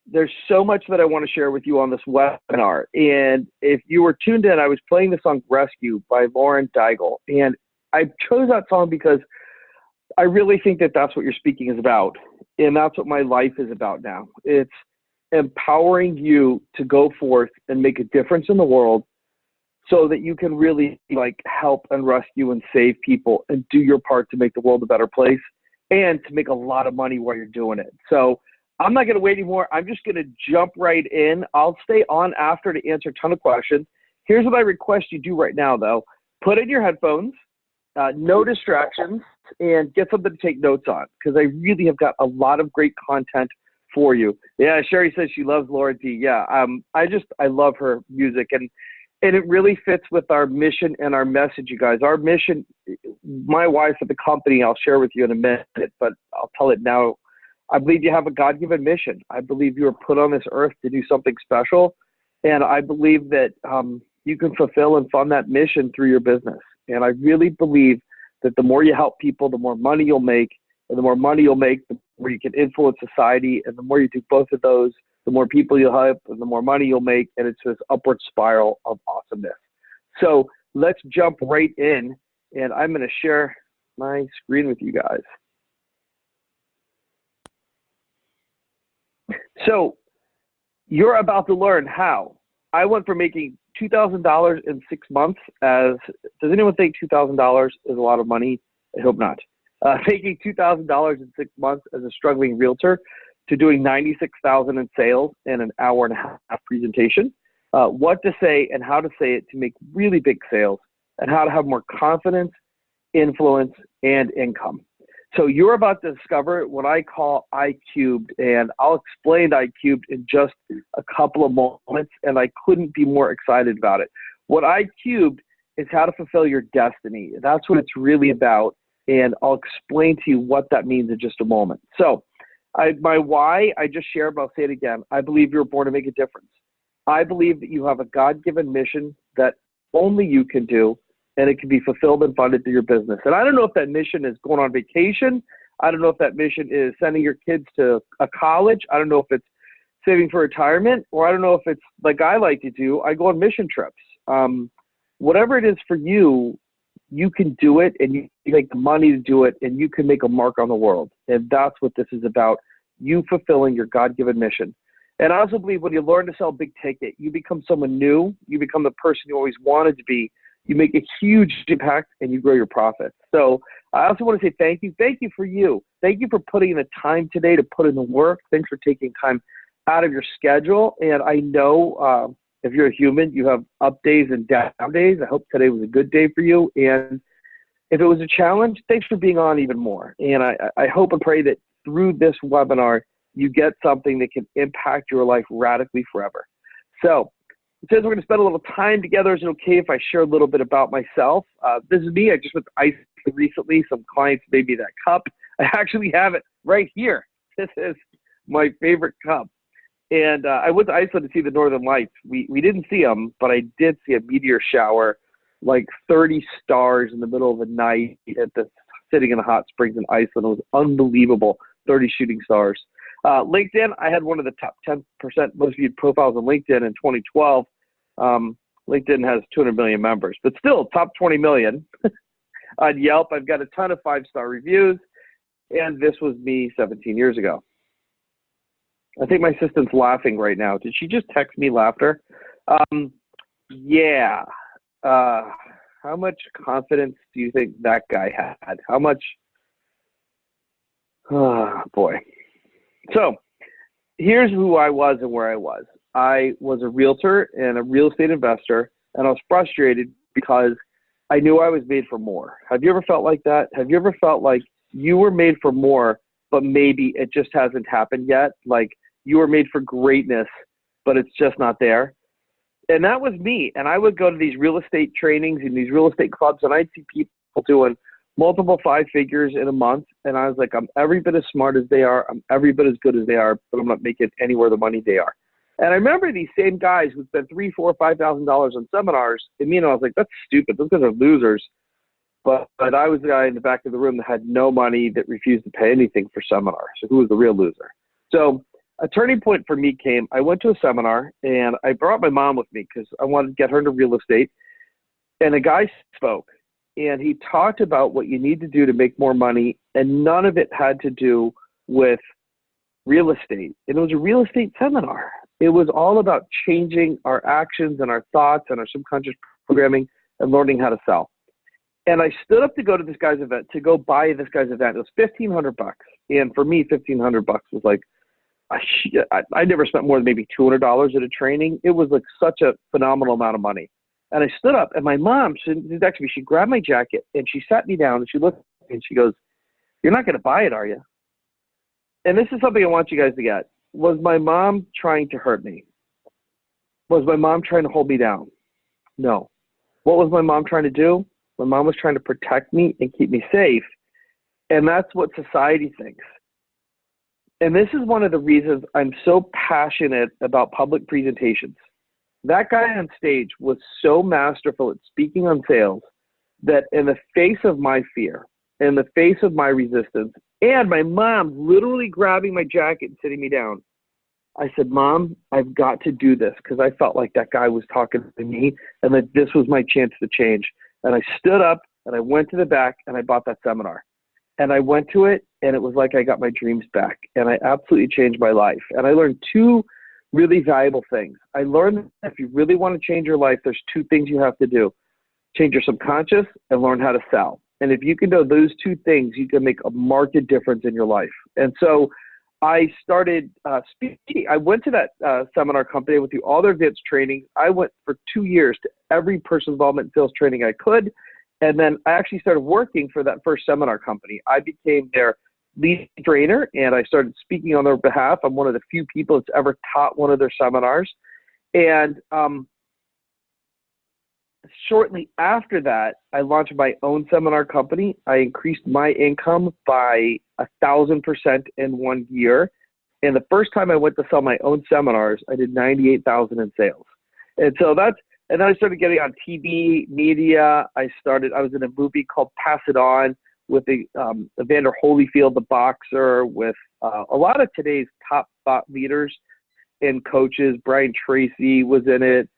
there's so much that I want to share with you on this webinar. And if you were tuned in, I was playing the song Rescue by Lauren Daigle. And I chose that song because I really think that that's what your speaking is about. And that's what my life is about now. It's empowering you to go forth and make a difference in the world so that you can really like help and rescue and save people and do your part to make the world a better place and to make a lot of money while you're doing it. So I'm not going to wait anymore. I'm just going to jump right in. I'll stay on after to answer a ton of questions. Here's what I request you do right now, though. Put in your headphones, no distractions, and get something to take notes on, because I really have got a lot of great content for you. Yeah, Sherry says she loves Laura D. Yeah, I love her music, and it really fits with our mission and our message, you guys. Our mission, my wife at the company, I'll share with you in a minute, but I'll tell it now. I believe you have a God-given mission. I believe you were put on this earth to do something special, and I believe that you can fulfill and fund that mission through your business. And I really believe that the more you help people, the more money you'll make, and the more money you'll make, the more you can influence society, and the more you do both of those, the more people you'll help, and the more money you'll make, and it's this upward spiral of awesomeness. So let's jump right in, and I'm going to share my screen with you guys. So you're about to learn how I went from making $2,000 in 6 months does anyone think $2,000 is a lot of money? I hope not. Making $2,000 in 6 months as a struggling realtor to doing $96,000 in sales in an hour and a half presentation, what to say and how to say it to make really big sales, and how to have more confidence, influence, and income. So you're about to discover what I call I-cubed, and I'll explain I-cubed in just a couple of moments, and I couldn't be more excited about it. What I-cubed is how to fulfill your destiny. That's what it's really about, and I'll explain to you what that means in just a moment. So my why, I just shared, but I'll say it again. I believe you were born to make a difference. I believe that you have a God-given mission that only you can do, and it can be fulfilled and funded through your business. And I don't know if that mission is going on vacation. I don't know if that mission is sending your kids to a college. I don't know if it's saving for retirement, or I don't know if it's like I like to do. I go on mission trips. Whatever it is for you, you can do it, and you make the money to do it, and you can make a mark on the world. And that's what this is about, you fulfilling your God-given mission. And I also believe when you learn to sell big ticket, you become someone new. You become the person you always wanted to be. You make a huge impact, and you grow your profits. So I also want to say thank you. Thank you for you. Thank you for putting in the time today to put in the work. Thanks for taking time out of your schedule. And I know if you're a human, you have up days and down days. I hope today was a good day for you. And if it was a challenge, thanks for being on even more. And I hope and pray that through this webinar, you get something that can impact your life radically forever. So it says we're going to spend a little time together. Is it okay if I share a little bit about myself? This is me. I just went to Iceland recently. Some clients made me that cup. I actually have it right here. This is my favorite cup. And I went to Iceland to see the Northern Lights. We didn't see them, but I did see a meteor shower, like 30 stars in the middle of the night sitting in the hot springs in Iceland. It was unbelievable, 30 shooting stars. LinkedIn, I had one of the top 10% most viewed profiles on LinkedIn in 2012. LinkedIn has 200 million members, but still top 20 million. On Yelp, I've got a ton of 5-star reviews, and this was me 17 years ago. I think my assistant's laughing right now. Did she just text me laughter? Yeah. How much confidence do you think that guy had? How much? Oh, boy. So here's who I was and where I was. I was a realtor and a real estate investor, and I was frustrated because I knew I was made for more. Have you ever felt like that? Have you ever felt like you were made for more, but maybe it just hasn't happened yet? Like you were made for greatness, but it's just not there. And that was me. And I would go to these real estate trainings and these real estate clubs, and I'd see people doing multiple 5 figures in a month. And I was like, I'm every bit as smart as they are. I'm every bit as good as they are, but I'm not making anywhere the money they are. And I remember these same guys who spent $3,000, $4,000, $5,000 on seminars. And I was like, that's stupid. Those guys are losers. But I was the guy in the back of the room that had no money, that refused to pay anything for seminars. So who was the real loser? So a turning point for me came, I went to a seminar and I brought my mom with me because I wanted to get her into real estate. And a guy spoke and he talked about what you need to do to make more money. And none of it had to do with real estate. And it was a real estate seminar. It was all about changing our actions and our thoughts and our subconscious programming and learning how to sell. And I stood up to go to this guy's event, to go buy this guy's event. It was $1,500. And for me, $1,500 was like, I never spent more than maybe $200 at a training. It was like such a phenomenal amount of money. And I stood up and my mom, she grabbed my jacket and she sat me down and she looked at me and she goes, "You're not going to buy it, are you?" And this is something I want you guys to get. Was my mom trying to hurt me? Was my mom trying to hold me down? No. What was my mom trying to do? My mom was trying to protect me and keep me safe. And that's what society thinks. And this is one of the reasons I'm so passionate about public presentations. That guy on stage was so masterful at speaking on sales that in the face of my fear, in the face of my resistance, and my mom literally grabbing my jacket and sitting me down, I said, "Mom, I've got to do this," because I felt like that guy was talking to me and that this was my chance to change. And I stood up and I went to the back and I bought that seminar. And I went to it and it was like I got my dreams back. And I absolutely changed my life. And I learned two really valuable things. I learned that if you really want to change your life, there's two things you have to do: change your subconscious and learn how to sell. And if you can do those two things, you can make a marked difference in your life. And so I started speaking. I went to that seminar company. I went through all their advanced training. I went for 2 years to every personal development and sales training I could. And then I actually started working for that first seminar company. I became their lead trainer and I started speaking on their behalf. I'm one of the few people that's ever taught one of their seminars. And shortly after that, I launched my own seminar company. I increased my income by 1,000% in 1 year. And the first time I went to sell my own seminars, I did 98,000 in sales. And so and then I started getting on TV, media. I was in a movie called Pass It On with Evander Holyfield, the boxer, with a lot of today's top thought leaders and coaches. Brian Tracy was in it.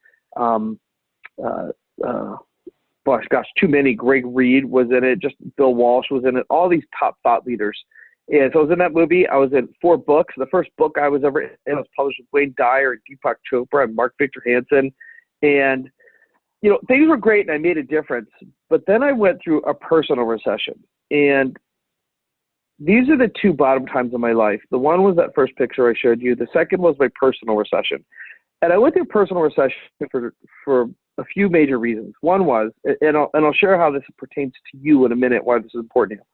Too many. Greg Reed was in it. Just Bill Walsh was in it. All these top thought leaders. And so I was in that movie. I was in 4 books. The first book I was ever in was published with Wayne Dyer and Deepak Chopra and Mark Victor Hansen. And, things were great and I made a difference. But then I went through a personal recession. And these are the 2 bottom times of my life. The one was that first picture I showed you. The second was my personal recession. And I went through personal recession for a few major reasons. One was, and I'll share how this pertains to you in a minute, why this is important to you.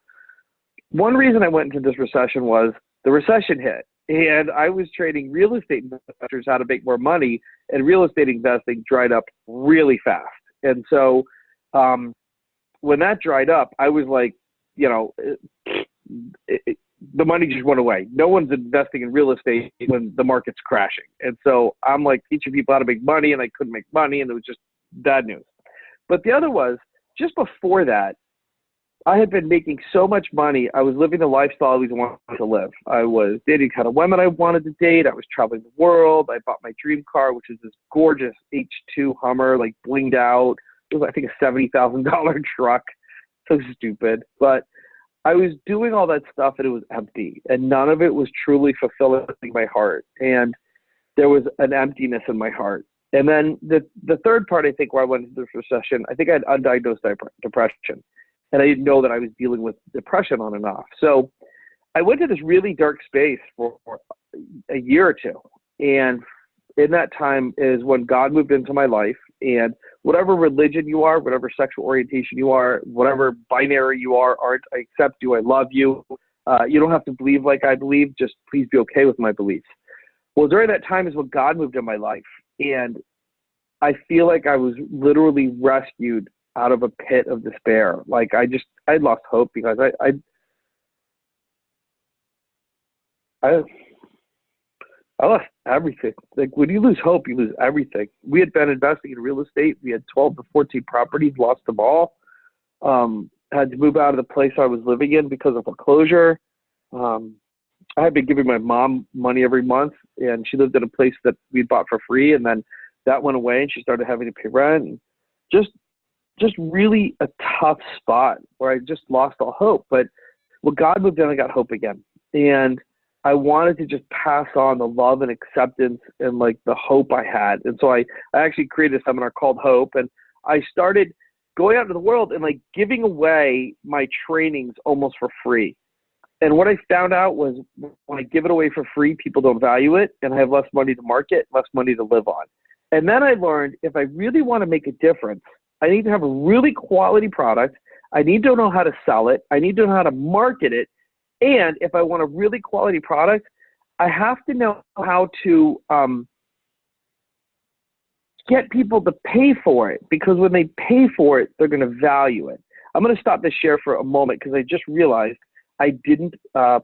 One reason I went into this recession was the recession hit. And I was trading real estate investors how to make more money, and real estate investing dried up really fast. And so when that dried up, I was like, the money just went away. No one's investing in real estate when the market's crashing. And so I'm like teaching people how to make money, and I couldn't make money, and it was just bad news. But the other was, just before that, I had been making so much money. I was living the lifestyle I always wanted to live. I was dating kind of women I wanted to date. I was traveling the world. I bought my dream car, which is this gorgeous H2 Hummer, like blinged out. It was, I think, a $70,000 truck. So stupid. But I was doing all that stuff and it was empty. And none of it was truly fulfilling my heart. And there was an emptiness in my heart. And then the third part, I think, where I went into this recession, I think I had undiagnosed depression. And I didn't know that I was dealing with depression on and off. So I went to this really dark space for a year or two. And in that time is when God moved into my life. And whatever religion you are, whatever sexual orientation you are, whatever binary you are, aren't, I accept you, I love you. You don't have to believe like I believe, just please be okay with my beliefs. Well, during that time is when God moved in my life. And I feel like I was literally rescued out of a pit of despair. Like I lost hope because I lost everything. Like when you lose hope, you lose everything. We had been investing in real estate. We had 12 to 14 properties, lost them all. Had to move out of the place I was living in because of foreclosure. I had been giving my mom money every month, and she lived in a place that we bought for free, and then that went away, and she started having to pay rent. And just really a tough spot where I just lost all hope. But when God moved in, I got hope again, and I wanted to just pass on the love and acceptance and like the hope I had. And so I actually created a seminar called Hope, and I started going out into the world and like giving away my trainings almost for free. And what I found out was when I give it away for free, people don't value it, and I have less money to market, less money to live on. And then I learned if I really want to make a difference, I need to have a really quality product. I need to know how to sell it. I need to know how to market it. And if I want a really quality product, I have to know how to get people to pay for it, because when they pay for it, they're going to value it. I'm going to stop this share for a moment because I just realized I didn't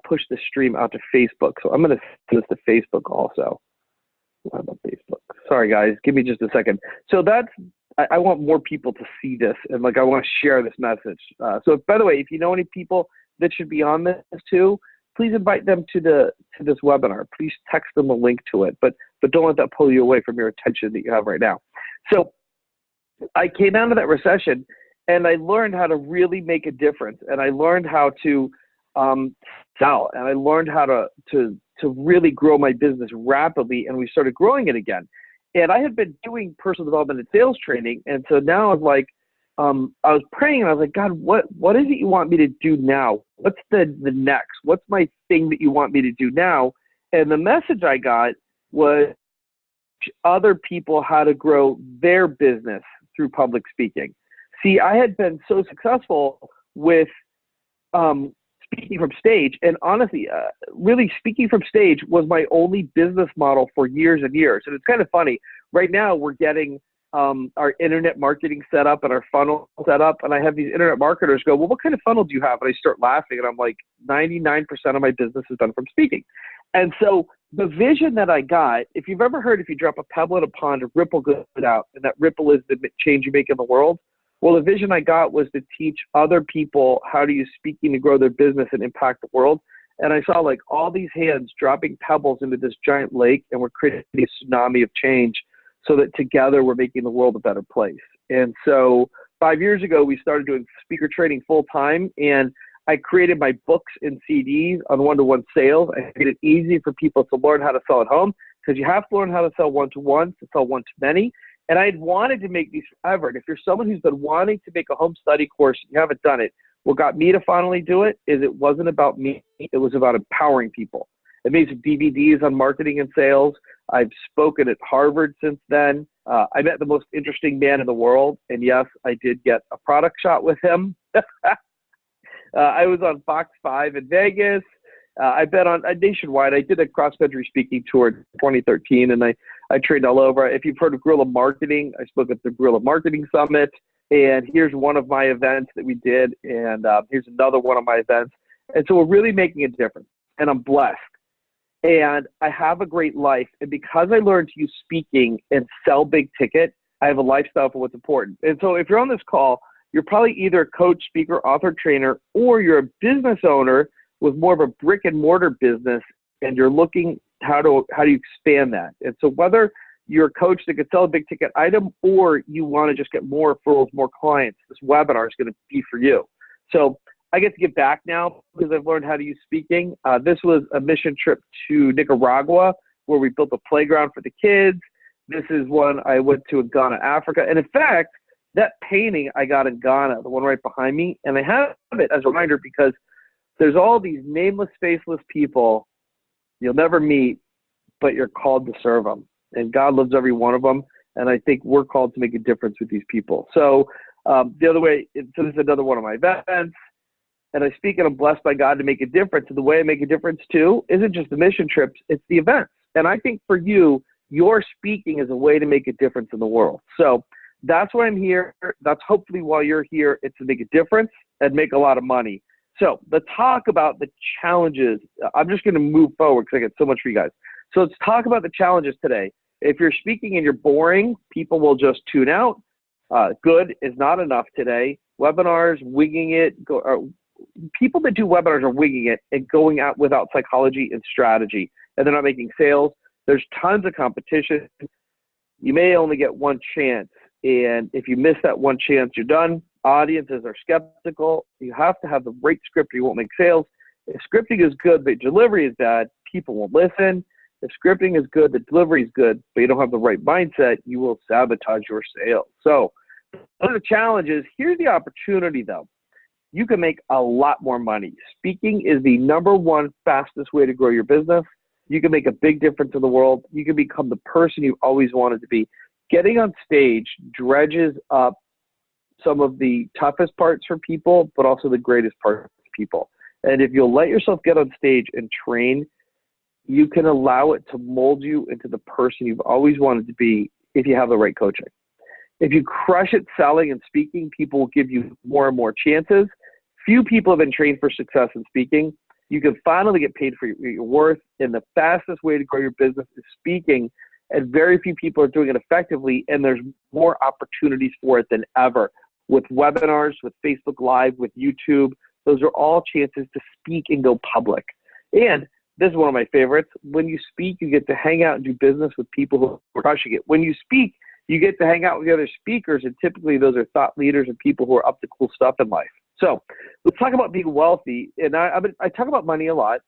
push the stream out to Facebook. So I'm going to send this to Facebook also. What about Facebook? Sorry, guys. Give me just a second. So I want more people to see this, and like I want to share this message. So by the way, if you know any people that should be on this too, please invite them to this webinar. Please text them a link to it, but don't let that pull you away from your attention that you have right now. So I came out of that recession, and I learned how to really make a difference, and I learned how to sell, and I learned how to really grow my business rapidly, and we started growing it again. And I had been doing personal development and sales training, and so now I was like, I was praying, and I was like, God, what is it you want me to do now? What's the next? What's my thing that you want me to do now? And the message I got was other people how to grow their business through public speaking. See, I had been so successful with speaking from stage, and honestly, really speaking from stage was my only business model for years and years. And it's kind of funny. Right now, we're getting our internet marketing set up and our funnel set up, and I have these internet marketers go, well, what kind of funnel do you have? And I start laughing, and I'm like, 99% of my business is done from speaking. And so the vision that I got, if you've ever heard, if you drop a pebble in a pond, a ripple goes out, and that ripple is the change you make in the world. Well, the vision I got was to teach other people how to use speaking to grow their business and impact the world. And I saw like all these hands dropping pebbles into this giant lake, and we're creating a tsunami of change so that together we're making the world a better place. And so 5 years ago, we started doing speaker training full time, and I created my books and CDs on one-to-one sales. I made it easy for people to learn how to sell at home, because you have to learn how to sell one-to-one to sell one-to-many. And I had wanted to make these forever. And if you're someone who's been wanting to make a home study course and you haven't done it, what got me to finally do it is it wasn't about me. It was about empowering people. I made some DVDs on marketing and sales. I've spoken at Harvard since then. I met the most interesting man in the world. And yes, I did get a product shot with him. I was on Fox 5 in Vegas. I've been on nationwide. I did a cross-country speaking tour in 2013, and I trained all over. If you've heard of guerrilla marketing, I spoke at the Guerrilla Marketing Summit. And here's one of my events that we did, and here's another one of my events. And so we're really making a difference, and I'm blessed. And I have a great life. And because I learned to use speaking and sell big ticket, I have a lifestyle for what's important. And so if you're on this call, you're probably either a coach, speaker, author, trainer, or you're a business owner with more of a brick and mortar business, and you're looking how do you expand that. And so whether you're a coach that could sell a big ticket item, or you want to just get more referrals, more clients, this webinar is going to be for you. So I get to give back now because I've learned how to use speaking. This was a mission trip to Nicaragua where we built a playground for the kids. This is one I went to in Ghana, Africa. And in fact, that painting I got in Ghana, the one right behind me, and I have it as a reminder because there's all these nameless, faceless people you'll never meet, but you're called to serve them. And God loves every one of them. And I think we're called to make a difference with these people. So the other way, so this is another one of my events. And I speak and I'm blessed by God to make a difference. And the way I make a difference too isn't just the mission trips, it's the events. And I think for you, your speaking is a way to make a difference in the world. So that's why I'm here. That's hopefully why you're here. It's to make a difference and make a lot of money. So let's talk about the challenges. I'm just going to move forward because I got so much for you guys. So let's talk about the challenges today. If you're speaking and you're boring, people will just tune out. Good is not enough today. Webinars, winging it, people that do webinars are winging it and going out without psychology and strategy, and they're not making sales. There's tons of competition. You may only get one chance, and if you miss that one chance, you're done. Audiences are skeptical. You have to have the right script or you won't make sales. If scripting is good but delivery is bad, people won't listen. If scripting is good, the delivery is good, but you don't have the right mindset, you will sabotage your sales. So one of the challenges, here's the opportunity though. You can make a lot more money. Speaking is the #1 fastest way to grow your business. You can make a big difference in the world. You can become the person you always wanted to be. Getting on stage dredges up some of the toughest parts for people, but also the greatest parts of people. And if you'll let yourself get on stage and train, you can allow it to mold you into the person you've always wanted to be if you have the right coaching. If you crush it selling and speaking, people will give you more and more chances. Few people have been trained for success in speaking. You can finally get paid for your worth, and the fastest way to grow your business is speaking, and very few people are doing it effectively, and there's more opportunities for it than ever. With webinars, with Facebook Live, with YouTube, those are all chances to speak and go public. And this is one of my favorites. When you speak, you get to hang out and do business with people who are crushing it. When you speak, you get to hang out with the other speakers, and typically those are thought leaders and people who are up to cool stuff in life. So let's talk about being wealthy. And I talk about money a lot,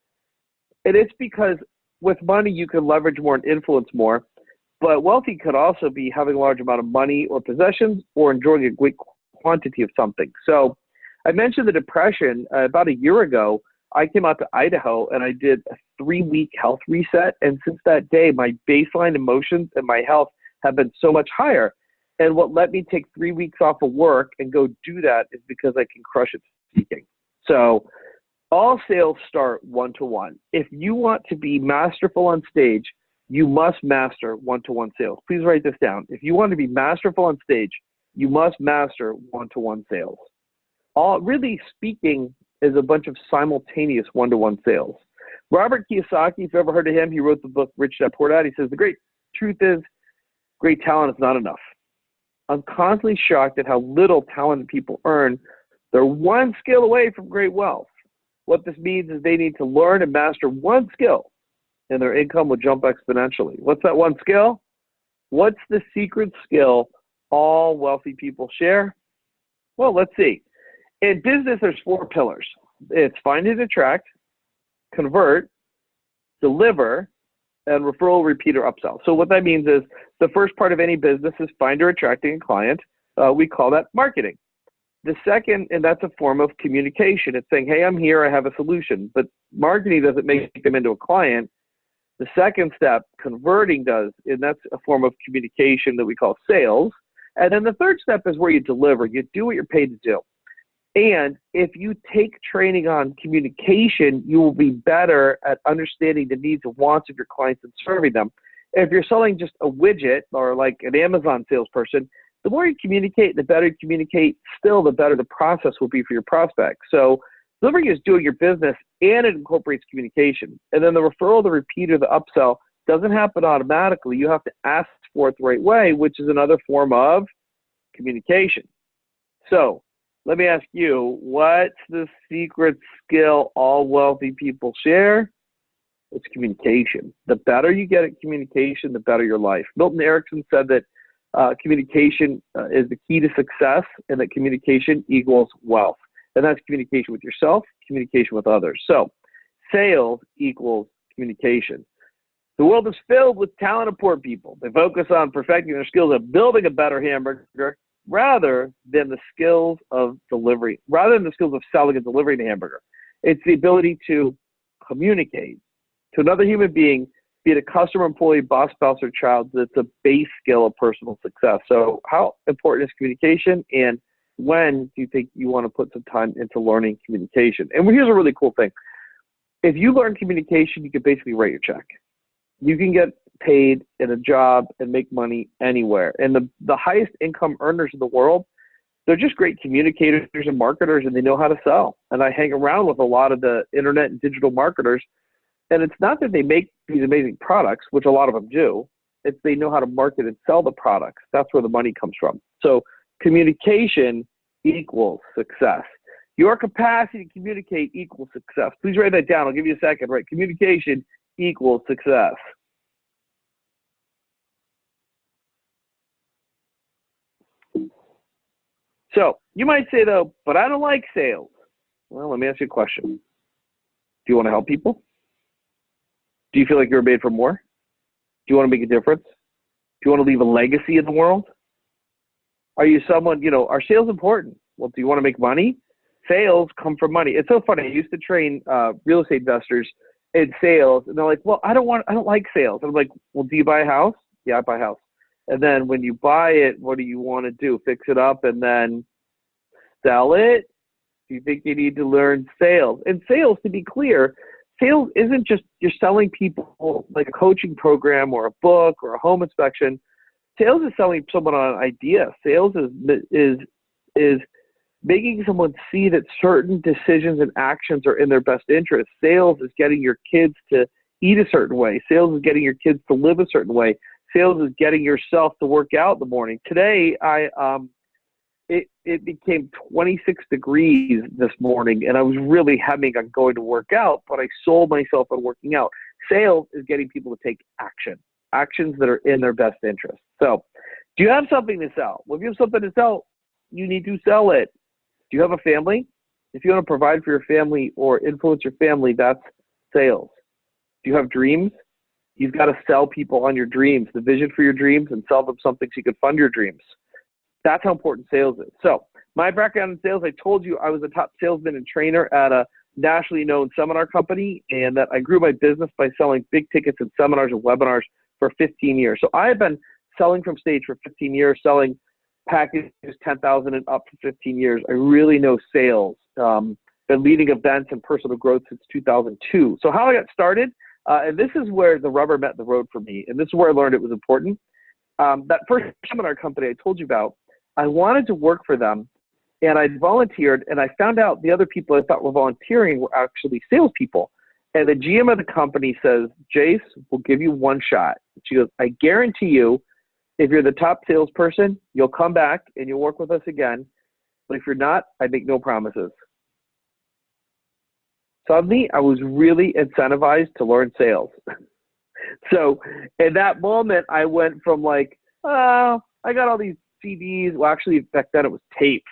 and it's because with money, you can leverage more and influence more. But wealthy could also be having a large amount of money or possessions or enjoying a great quantity of something. So I mentioned the Depression. About a year ago, I came out to Idaho and I did a 3-week health reset. And since that day, my baseline emotions and my health have been so much higher. And what let me take 3 weeks off of work and go do that is because I can crush it speaking. So all sales start one-to-one. If you want to be masterful on stage, you must master one-to-one sales. Please write this down. If you want to be masterful on stage, you must master one-to-one sales. Really speaking is a bunch of simultaneous one-to-one sales. Robert Kiyosaki, if you've ever heard of him, he wrote the book Rich Dad Poor Dad. He says, the great truth is great talent is not enough. I'm constantly shocked at how little talented people earn. They're one skill away from great wealth. What this means is they need to learn and master one skill, and their income will jump exponentially. What's that one skill? What's the secret skill all wealthy people share? Well, let's see. In business, there's 4 pillars. It's find and attract, convert, deliver, and referral, repeat, or upsell. So what that means is the first part of any business is find or attracting a client. We call that marketing. The second, and that's a form of communication. It's saying, hey, I'm here, I have a solution. But marketing doesn't make them into a client. The second step, converting does, and that's a form of communication that we call sales. And then the third step is where you deliver. You do what you're paid to do. And if you take training on communication, you will be better at understanding the needs and wants of your clients and serving them. If you're selling just a widget or like an Amazon salesperson, the more you communicate, the better you communicate, still the better the process will be for your prospects. So delivering is doing your business, and it incorporates communication. And then the referral, the repeat, or the upsell doesn't happen automatically. You have to ask for it the right way, which is another form of communication. So let me ask you, what's the secret skill all wealthy people share? It's communication. The better you get at communication, the better your life. Milton Erickson said that communication is the key to success, and that communication equals wealth. And that's communication with yourself, communication with others. So sales equals communication. The world is filled with talented poor people. They focus on perfecting their skills of building a better hamburger rather than the skills of delivery, rather than the skills of selling and delivering a hamburger. It's the ability to communicate to another human being, be it a customer, employee, boss, spouse, or child. That's a base skill of personal success. So how important is communication, and when do you think you want to put some time into learning communication? And here's a really cool thing. If you learn communication, you can basically write your check. You can get paid in a job and make money anywhere. And the highest income earners in the world, they're just great communicators and marketers, and they know how to sell. And I hang around with a lot of the internet and digital marketers. And it's not that they make these amazing products, which a lot of them do. It's they know how to market and sell the products. That's where the money comes from. So communication equals success. Your capacity to communicate equals success. Please write that down. I'll give you a second. Right? Communication equals success. So you might say, though, but I don't like sales. Well, let me ask you a question. Do you want to help people? Do you feel like you're made for more? Do you want to make a difference? Do you want to leave a legacy in the world? Are you someone, are sales important? Well, do you want to make money? Sales come from money. It's so funny. I used to train real estate investors in sales, and they're like, well, I don't like sales. And I'm like, well, do you buy a house? Yeah, I buy a house. And then when you buy it, what do you want to do? Fix it up and then sell it? Do you think you need to learn sales? And sales, to be clear, sales isn't just you're selling people like a coaching program or a book or a home inspection. Sales is selling someone on an idea. Sales is making someone see that certain decisions and actions are in their best interest. Sales is getting your kids to eat a certain way. Sales is getting your kids to live a certain way. Sales is getting yourself to work out in the morning. Today, it became 26 degrees this morning, and I was really hemming on going to work out, but I sold myself on working out. Sales is getting people to take actions that are in their best interest. So do you have something to sell? Well, if you have something to sell, you need to sell it. Do you have a family? If you want to provide for your family or influence your family, that's sales. Do you have dreams? You've got to sell people on your dreams, the vision for your dreams, and sell them something so you can fund your dreams. That's how important sales is. So my background in sales, I told you I was a top salesman and trainer at a nationally known seminar company, and that I grew my business by selling big tickets and seminars and webinars for 15 years. So I have been selling from stage for 15 years, selling packages 10,000 and up for 15 years. I really know sales. Been leading events and personal growth since 2002. So how I got started, and this is where the rubber met the road for me, and this is where I learned it was important. That first seminar company I told you about, I wanted to work for them, and I volunteered, and I found out the other people I thought were volunteering were actually salespeople. And the GM of the company says, Jase, we'll give you one shot. She goes, I guarantee you, if you're the top salesperson, you'll come back and you'll work with us again. But if you're not, I make no promises. Suddenly, I was really incentivized to learn sales. So in that moment, I went from like, oh, I got all these CDs. Well, actually, back then it was tapes.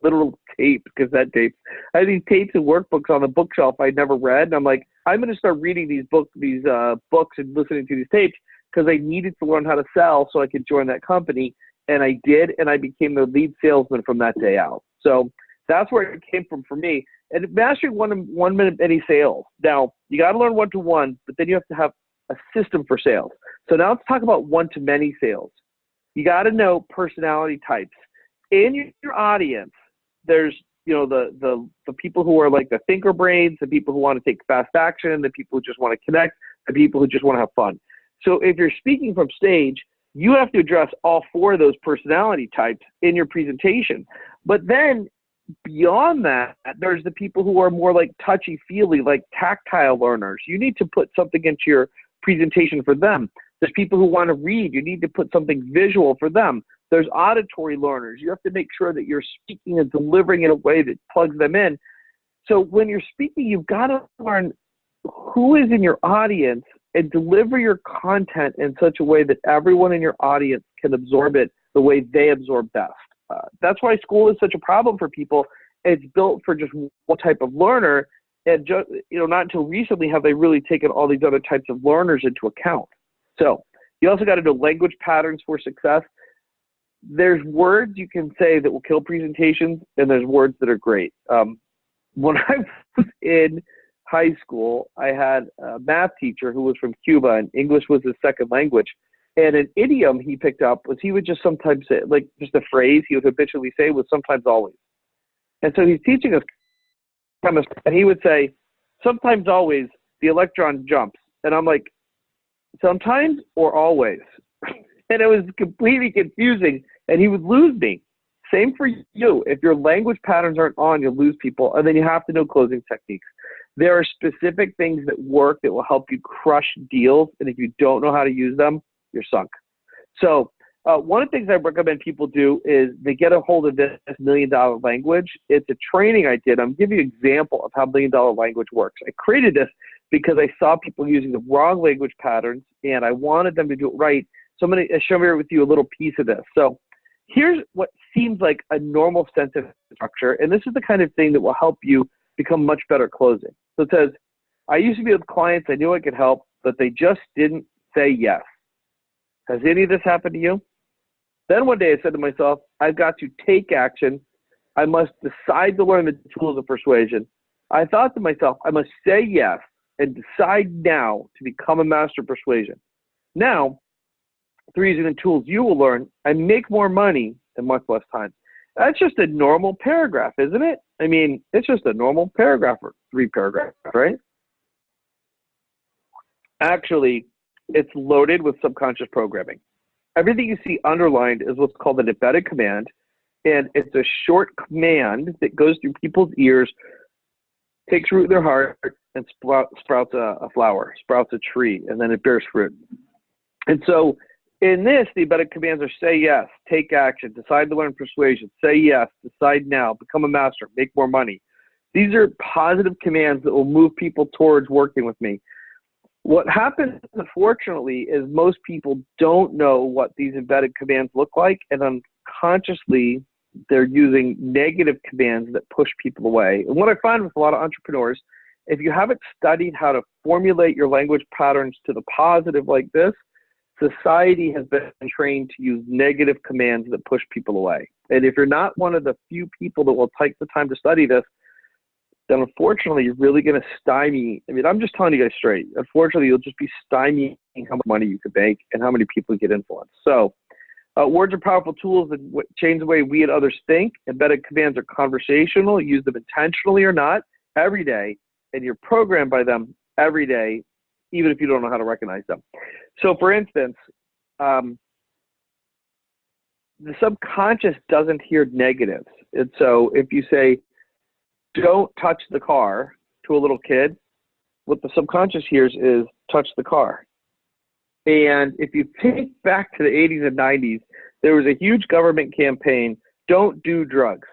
Literal tape, cassette tapes. I had these tapes and workbooks on the bookshelf I'd never read. And I'm like, I'm going to start reading these books and listening to these tapes because I needed to learn how to sell so I could join that company. And I did, and I became the lead salesman from that day out. So that's where it came from for me. And mastering one minute any sales. Now, you got to learn one-to-one, but then you have to have a system for sales. So now let's talk about one-to-many sales. You got to know personality types. In your audience, there's the people who are like the thinker brains, the people who want to take fast action, the people who just want to connect, the people who just want to have fun. So if you're speaking from stage, you have to address all four of those personality types in your presentation. But then beyond that, there's the people who are more like touchy-feely, like tactile learners. You need to put something into your presentation for them. There's people who want to read. You need to put something visual for them. There's auditory learners. You have to make sure that you're speaking and delivering in a way that plugs them in. So when you're speaking, you've got to learn who is in your audience and deliver your content in such a way that everyone in your audience can absorb it the way they absorb best. That's why school is such a problem for people. It's built for just one type of learner, and not until recently have they really taken all these other types of learners into account. So you also got to know language patterns for success. There's words you can say that will kill presentations, and there's words that are great. When I was in high school, I had a math teacher who was from Cuba, and English was his second language. And an idiom he picked up was he would just sometimes say, like just a phrase he would habitually say was sometimes always. And so he's teaching us chemistry, and he would say, sometimes always the electron jumps. And I'm like, sometimes or always? And it was completely confusing, and he would lose me. Same for you. If your language patterns aren't on, you'll lose people, and then you have to know closing techniques. There are specific things that work that will help you crush deals, and if you don't know how to use them, you're sunk. So One of the things I recommend people do is they get a hold of this $1 million language. It's a training I did. I'm giving you an example of how $1 million language works. I created this because I saw people using the wrong language patterns, and I wanted them to do it right. So I'm going to share with you a little piece of this. So here's what seems like a normal sentence structure, and this is the kind of thing that will help you become much better at closing. So it says, I used to be with clients I knew I could help, but they just didn't say yes. Has any of this happened to you? Then one day I said to myself, I've got to take action. I must decide to learn the tools of persuasion. I thought to myself, I must say yes and decide now to become a master of persuasion. Now, through using the tools you will learn, I make more money in much less time. That's just a normal paragraph, isn't it? I mean, it's just a normal paragraph or 3 paragraphs, right? Actually, it's loaded with subconscious programming. Everything you see underlined is what's called an embedded command, and it's a short command that goes through people's ears, takes root in their heart, and sprouts a flower, sprouts a tree, and then it bears fruit. And so in this, the embedded commands are say yes, take action, decide to learn persuasion, say yes, decide now, become a master, make more money. These are positive commands that will move people towards working with me. What happens, unfortunately, is most people don't know what these embedded commands look like, and unconsciously, they're using negative commands that push people away. And what I find with a lot of entrepreneurs, if you haven't studied how to formulate your language patterns to the positive like this, society has been trained to use negative commands that push people away. And if you're not one of the few people that will take the time to study this, then unfortunately, you're really going to stymie. I mean, I'm just telling you guys straight. Unfortunately, you'll just be stymieing how much money you could make and how many people you get influenced. So words are powerful tools that change the way we and others think. Embedded commands are conversational. Use them intentionally or not every day, and you're programmed by them every day, even if you don't know how to recognize them. So for instance, the subconscious doesn't hear negatives. And so if you say, don't touch the car to a little kid, what the subconscious hears is touch the car. And if you think back to the 80s and 90s, there was a huge government campaign, don't do drugs.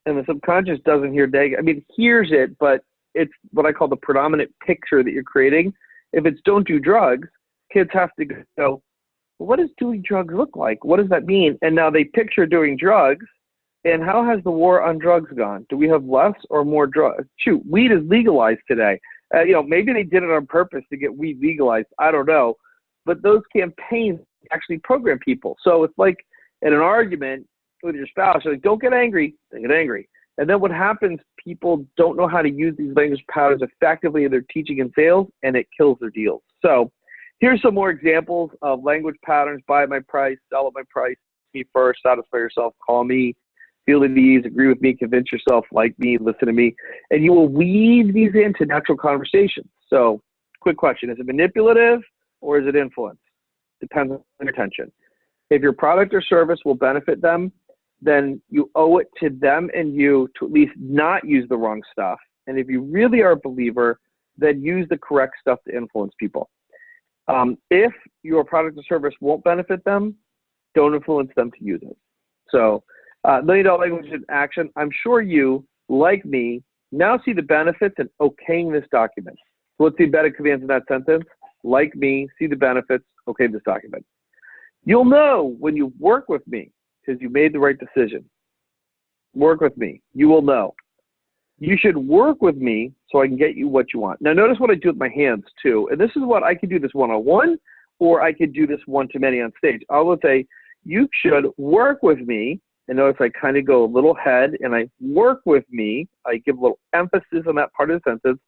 And the subconscious doesn't hear negative. I mean, it hears it, but it's what I call the predominant picture that you're creating. If it's don't do drugs, kids have to go, well, what does doing drugs look like? What does that mean? And now they picture doing drugs. And how has the war on drugs gone? Do we have less or more drugs? Shoot, weed is legalized today. Maybe they did it on purpose to get weed legalized. I don't know. But those campaigns actually program people. So it's like in an argument with your spouse, you're like, don't get angry. They get angry. And then what happens, people don't know how to use these language patterns effectively in their teaching and sales, and it kills their deals. So here's some more examples of language patterns. Buy at my price, sell at my price, me first, satisfy yourself, call me, feel at ease, agree with me, convince yourself, like me, listen to me. And you will weave these into natural conversations. So quick question, is it manipulative or is it influence? Depends on your attention. If your product or service will benefit them, then you owe it to them and you to at least not use the wrong stuff. And if you really are a believer, then use the correct stuff to influence people. If your product or service won't benefit them, don't influence them to use it. So $1 million language in action. I'm sure you, like me, now see the benefits in okaying this document. So what's the embedded commands in that sentence? Like me, see the benefits, okay this document. You'll know when you work with me because you made the right decision. Work with me. You will know. You should work with me so I can get you what you want. Now notice what I do with my hands too. And this is what I can do this one-on-one, or I could do this one-to-many on stage. I will say, you should work with me. And notice I kind of go a little head and I work with me. I give a little emphasis on that part of the sentence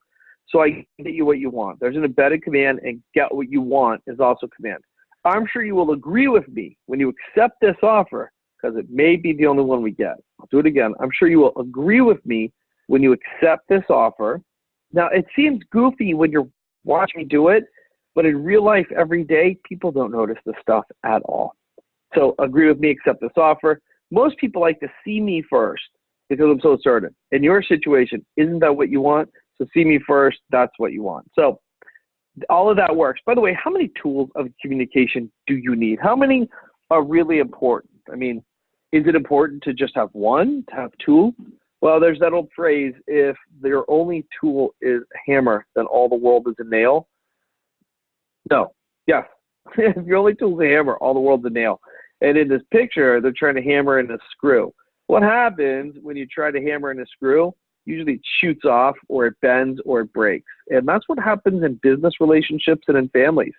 so I can get you what you want. There's an embedded command, and get what you want is also a command. I'm sure you will agree with me when you accept this offer, because it may be the only one we get. I'll do it again. I'm sure you will agree with me when you accept this offer. Now, it seems goofy when you're watching me do it, but in real life every day, people don't notice this stuff at all. So agree with me, accept this offer. Most people like to see me first because I'm so certain. In your situation, isn't that what you want? So see me first, that's what you want. So all of that works. By the way, how many tools of communication do you need? How many are really important. I mean, is it important to just have one, to have two? Well, there's that old phrase, if your only tool is a hammer, then all the world is a nail. No. Yes. If your only tool is a hammer, all the world's a nail. And in this picture, they're trying to hammer in a screw. What happens when you try to hammer in a screw? Usually it shoots off, or it bends, or it breaks. And that's what happens in business relationships and in families.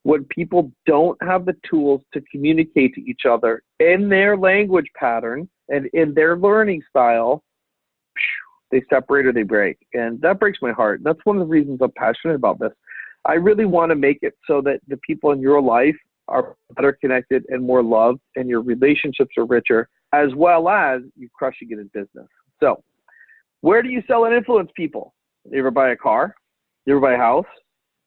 When people don't have the tools to communicate to each other in their language pattern and in their learning style, they separate or they break. And that breaks my heart. That's one of the reasons I'm passionate about this. I really want to make it so that the people in your life are better connected and more loved, and your relationships are richer, as well as you crushing it in business. So where do you sell and influence people? You ever buy a car? You ever buy a house?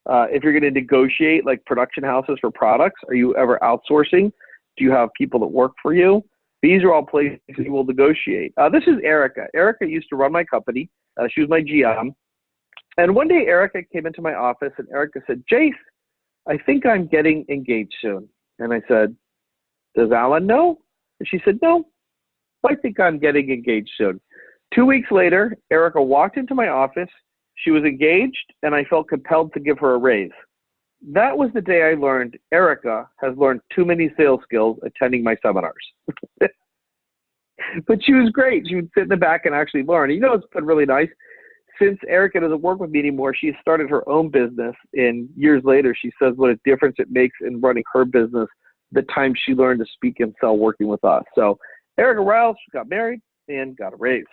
If you're going to negotiate like production houses for products, are you ever outsourcing? Do you have people that work for you? These are all places you will negotiate. This is Erica. Erica used to run my company. She was my GM. And one day Erica came into my office and Erica said, Jase, I think I'm getting engaged soon. And I said, does Alan know? And she said, no, I think I'm getting engaged soon. 2 weeks later, Erica walked into my office. She was engaged, and I felt compelled to give her a raise. That was the day I learned Erica has learned too many sales skills attending my seminars. But she was great. She would sit in the back and actually learn. You know, it's been really nice. Since Erica doesn't work with me anymore, she started her own business. And years later, she says what a difference it makes in running her business the time she learned to speak and sell working with us. So Erica Rouse got married and got a raise.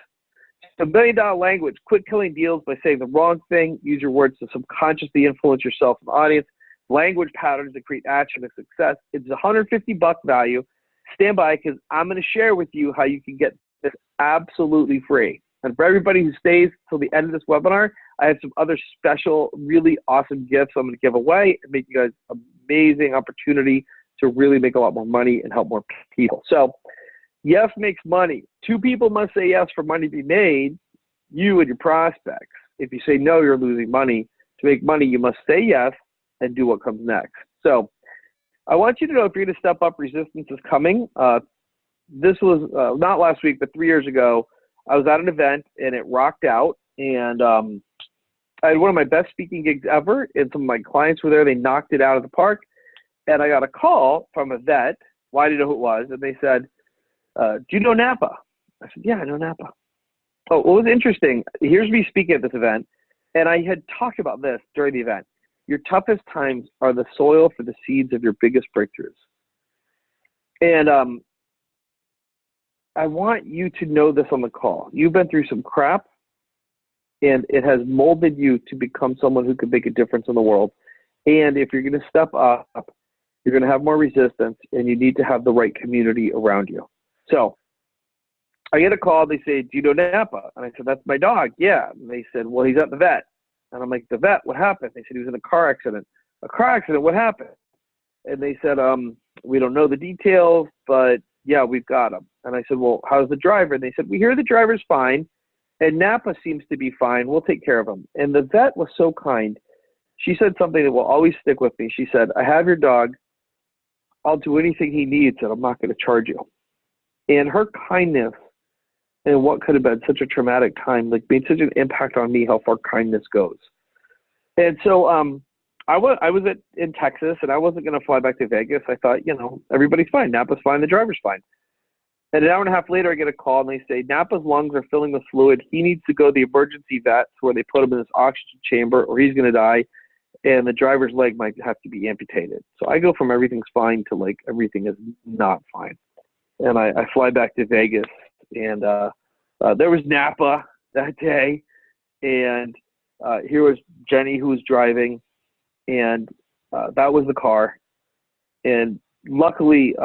The $1 million language: quit killing deals by saying the wrong thing. Use your words to subconsciously influence yourself and the audience. Language patterns that create action and success. It's $150 value. Stand by, because I'm going to share with you how you can get this absolutely free. And for everybody who stays till the end of this webinar, I have some other special, really awesome gifts I'm going to give away and make you guys amazing opportunity to really make a lot more money and help more people. So yes makes money. Two people must say yes for money to be made, you and your prospects. If you say no, you're losing money. To make money, you must say yes and do what comes next. So I want you to know, if you're going to step up, resistance is coming. This was not last week, but 3 years ago. I was at an event and it rocked out, and I had one of my best speaking gigs ever, and some of my clients were there. They knocked it out of the park, and I got a call from a vet. Well, I didn't know who it was, and they said, do you know Napa? I said, yeah, I know Napa. Oh, what was interesting, here's me speaking at this event, and I had talked about this during the event. Your toughest times are the soil for the seeds of your biggest breakthroughs. And I want you to know this on the call. You've been through some crap, and it has molded you to become someone who can make a difference in the world. And if you're going to step up, you're going to have more resistance, and you need to have the right community around you. So I get a call. They say, do you know Napa? And I said, that's my dog. Yeah. And they said, well, he's at the vet. And I'm like, the vet, what happened? They said he was in a car accident. A car accident, what happened? And they said, we don't know the details, but yeah, we've got him. And I said, well, how's the driver? And they said, we hear the driver's fine, and Napa seems to be fine. We'll take care of him. And the vet was so kind. She said something that will always stick with me. She said, I have your dog. I'll do anything he needs, and I'm not going to charge you. And her kindness, and what could have been such a traumatic time, like made such an impact on me, how far kindness goes. And so I was in Texas, and I wasn't going to fly back to Vegas. I thought, you know, everybody's fine. Napa's fine. The driver's fine. And an hour and a half later, I get a call, and they say, Napa's lungs are filling with fluid. He needs to go to the emergency vet where they put him in this oxygen chamber, or he's going to die, and the driver's leg might have to be amputated. So I go from everything's fine to, like, everything is not fine. And I fly back to Vegas, and there was Napa that day, and here was Jenny, who was driving, and that was the car. And luckily,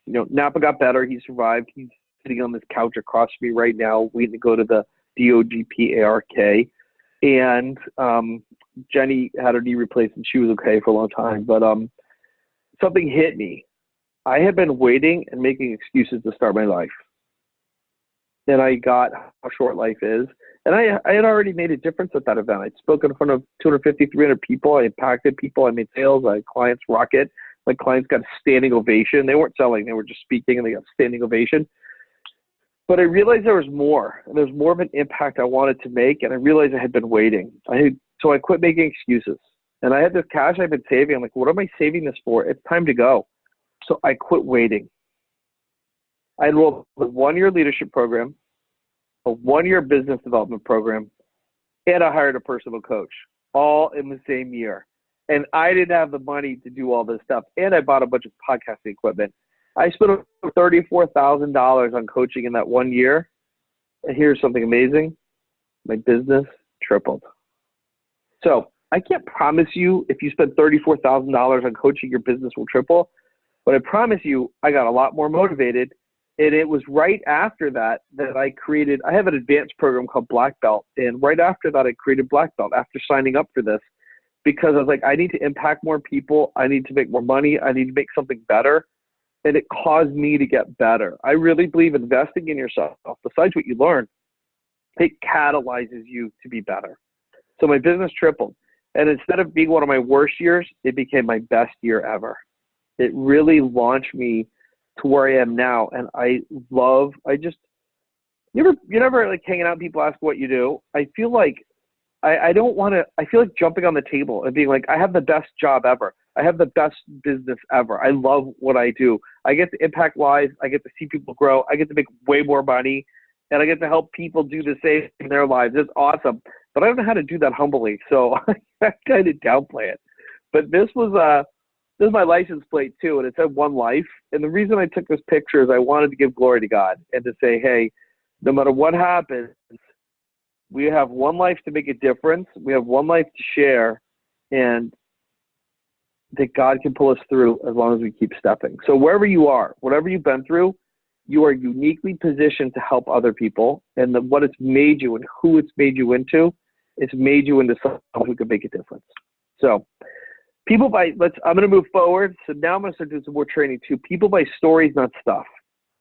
you know, Napa got better. He survived. He's sitting on this couch across from me right now, waiting to go to the DOGPARK. And Jenny had her knee replaced, and she was okay for a long time. But something hit me. I had been waiting and making excuses to start my life. And I got how short life is. And I had already made a difference at that event. I'd spoken in front of 250, 300 people. I impacted people. I made sales. I had clients rocket. My clients got a standing ovation. They weren't selling, they were just speaking, and they got a standing ovation. But I realized there was more, and there's more of an impact I wanted to make, and I realized I had been waiting. So I quit making excuses. And I had this cash I've been saving. I'm like, what am I saving this for? It's time to go. So I quit waiting. I enrolled in a 1-year leadership program, a 1-year business development program, and I hired a personal coach, all in the same year. And I didn't have the money to do all this stuff. And I bought a bunch of podcasting equipment. I spent over $34,000 on coaching in that 1 year. And here's something amazing. My business tripled. So I can't promise you if you spend $34,000 on coaching, your business will triple. But I promise you, I got a lot more motivated. And it was right after that I have an advanced program called Black Belt. And right after that, I created Black Belt after signing up for this, because I was like, I need to impact more people. I need to make more money. I need to make something better. And it caused me to get better. I really believe investing in yourself, besides what you learn, it catalyzes you to be better. So my business tripled. And instead of being one of my worst years, it became my best year ever. It really launched me to where I am now. And you're never like hanging out, people ask what you do. I feel like I feel like jumping on the table and being like, I have the best job ever. I have the best business ever. I love what I do. I get to impact lives. I get to see people grow. I get to make way more money, and I get to help people do the same in their lives. It's awesome. But I don't know how to do that humbly, so I kind of downplay it. But this was my license plate too, and it said One Life. And the reason I took this picture is I wanted to give glory to God and to say, hey, no matter what happens, we have one life to make a difference. We have one life to share, and that God can pull us through as long as we keep stepping. So wherever you are, whatever you've been through, you are uniquely positioned to help other people. And what it's made you and who it's made you into, it's made you into someone who can make a difference. So I'm going to move forward. So now I'm going to start doing some more training too. People buy stories, not stuff.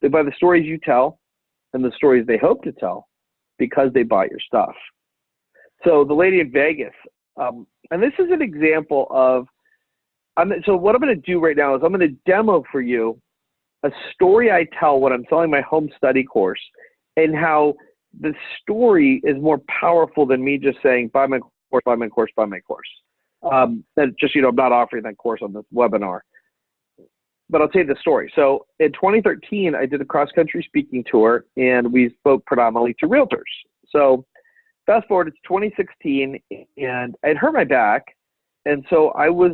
They buy the stories you tell and the stories they hope to tell because they bought your stuff. So the lady in Vegas, and this is an example of, so what I'm going to do right now is I'm going to demo for you a story I tell when I'm selling my home study course, and how the story is more powerful than me just saying, buy my course, buy my course, buy my course. That just, I'm not offering that course on this webinar. But I'll tell you the story. So in 2013, I did a cross-country speaking tour, and we spoke predominantly to realtors. So fast forward, it's 2016, and I'd hurt my back. And so I was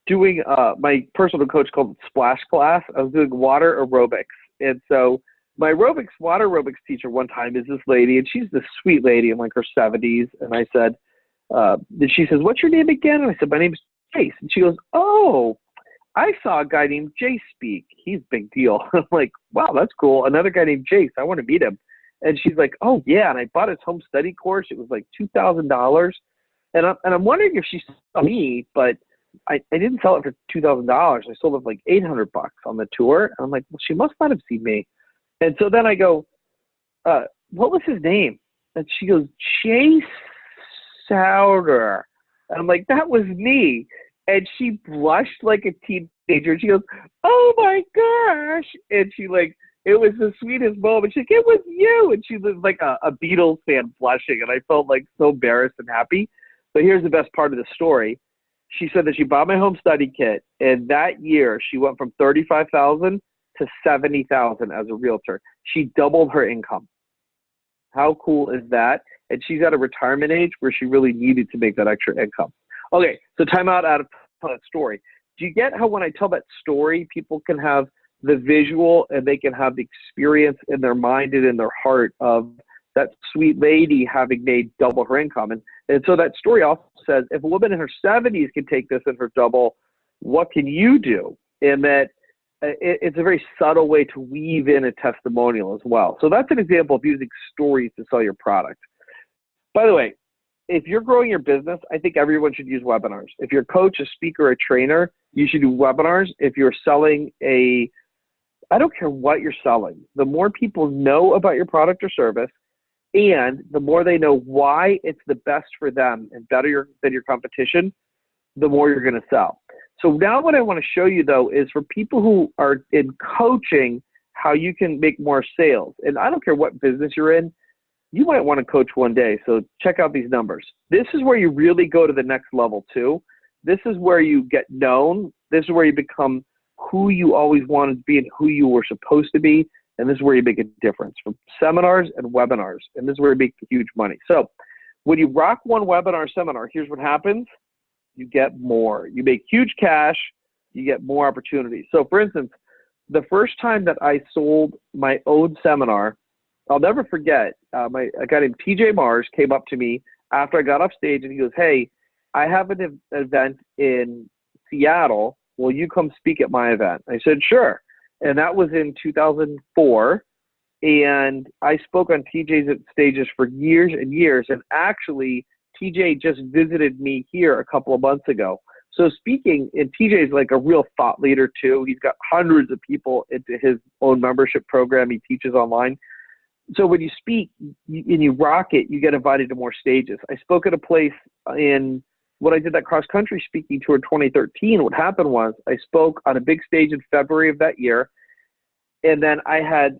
doing my personal coach called Splash Class. I was doing water aerobics. And so my water aerobics teacher one time is this lady, and she's this sweet lady in like her 70s. And I said, and she says, what's your name again? And I said, my name's Jase. And she goes, oh, I saw a guy named Jase speak. He's a big deal. I'm like, wow, that's cool. Another guy named Jase. I want to meet him. And she's like, oh, yeah. And I bought his home study course. It was like $2,000. And I'm wondering if she saw me, but I didn't sell it for $2,000. I sold it for like $800 on the tour. And I'm like, well, she must not have seen me. And so then I go, what was his name? And she goes, Jase Souder. And I'm like, that was me. And she blushed like a teenager. She goes, oh my gosh. And she like, it was the sweetest moment. She's like, it was you. And she was like a Beatles fan blushing. And I felt like so embarrassed and happy. But here's the best part of the story. She said that she bought my home study kit. And that year she went from $35,000 to $70,000 as a realtor. She doubled her income. How cool is that? And she's at a retirement age where she really needed to make that extra income. Okay, so time out of that story. Do you get how when I tell that story, people can have the visual and they can have the experience in their mind and in their heart of that sweet lady having made double her income? And so that story also says, if a woman in her 70s can take this in her double, what can you do? And that it's a very subtle way to weave in a testimonial as well. So that's an example of using stories to sell your product. By the way, if you're growing your business, I think everyone should use webinars. If you're a coach, a speaker, a trainer, you should do webinars. If you're selling I don't care what you're selling. The more people know about your product or service, and the more they know why it's the best for them and better than your competition, the more you're going to sell. So now what I want to show you though is for people who are in coaching, how you can make more sales. And I don't care what business you're in, you might want to coach one day. So check out these numbers. This is where you really go to the next level too. This is where you get known. This is where you become who you always wanted to be and who you were supposed to be. And this is where you make a difference from seminars and webinars. And this is where you make huge money. So when you rock one webinar seminar, here's what happens. You get more. You make huge cash. You get more opportunities. So for instance, the first time that I sold my own seminar, I'll never forget, a guy named TJ Mars came up to me after I got off stage and he goes, hey, I have an event in Seattle. Will you come speak at my event? I said, sure. And that was in 2004. And I spoke on TJ's stages for years and years. And actually, TJ just visited me here a couple of months ago. So speaking, and TJ is like a real thought leader too. He's got hundreds of people into his own membership program. He teaches online. So when you speak and you rock it, you get invited to more stages. I spoke at a place in when I did that cross-country speaking tour in 2013. What happened was I spoke on a big stage in February of that year, and then I had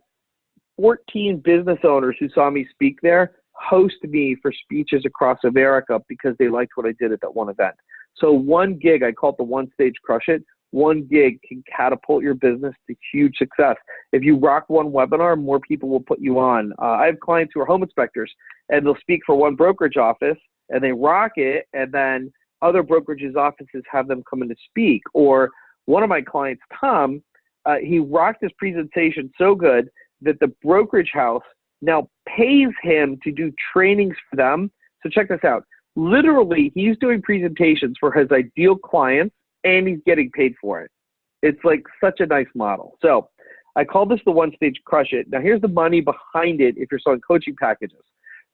14 business owners who saw me speak there host me for speeches across America because they liked what I did at that one event. So one gig, I call it the one stage crush it. One gig can catapult your business to huge success. If you rock one webinar, more people will put you on. I have clients who are home inspectors, and they'll speak for one brokerage office, and they rock it, and then other brokerages offices have them come in to speak. Or one of my clients, Tom, he rocked his presentation so good that the brokerage house now pays him to do trainings for them. So check this out. Literally, he's doing presentations for his ideal clients, and he's getting paid for it. It's like such a nice model. So I call this the one stage crush it. Now here's the money behind it if you're selling coaching packages.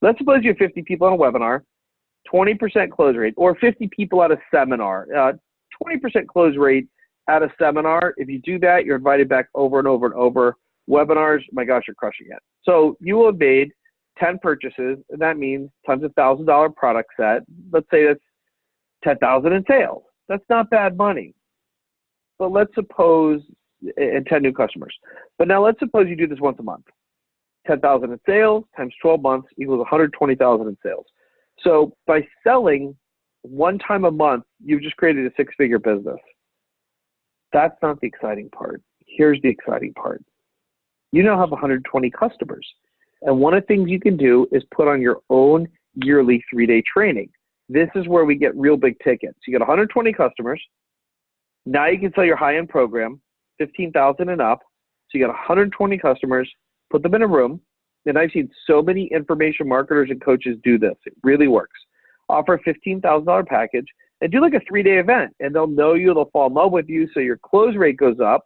Let's suppose you have 50 people on a webinar, 20% close rate, or 50 people at a seminar. 20% close rate at a seminar. If you do that, you're invited back over and over and over. Webinars, my gosh, you're crushing it. So you will have made 10 purchases, and that means times $1,000 product set. Let's say that's 10,000 in sales. That's not bad money. But let's suppose, and 10 new customers. But now let's suppose you do this once a month. 10,000 in sales times 12 months equals 120,000 in sales. So by selling one time a month, you've just created a six-figure business. That's not the exciting part. Here's the exciting part. You now have 120 customers. And one of the things you can do is put on your own yearly 3-day training. This is where we get real big tickets. You get 120 customers. Now you can sell your high-end program, 15,000 and up. So you got 120 customers, put them in a room. And I've seen so many information marketers and coaches do this. It really works. Offer a $15,000 package and do like a 3-day event. And they'll know you, they'll fall in love with you. So your close rate goes up.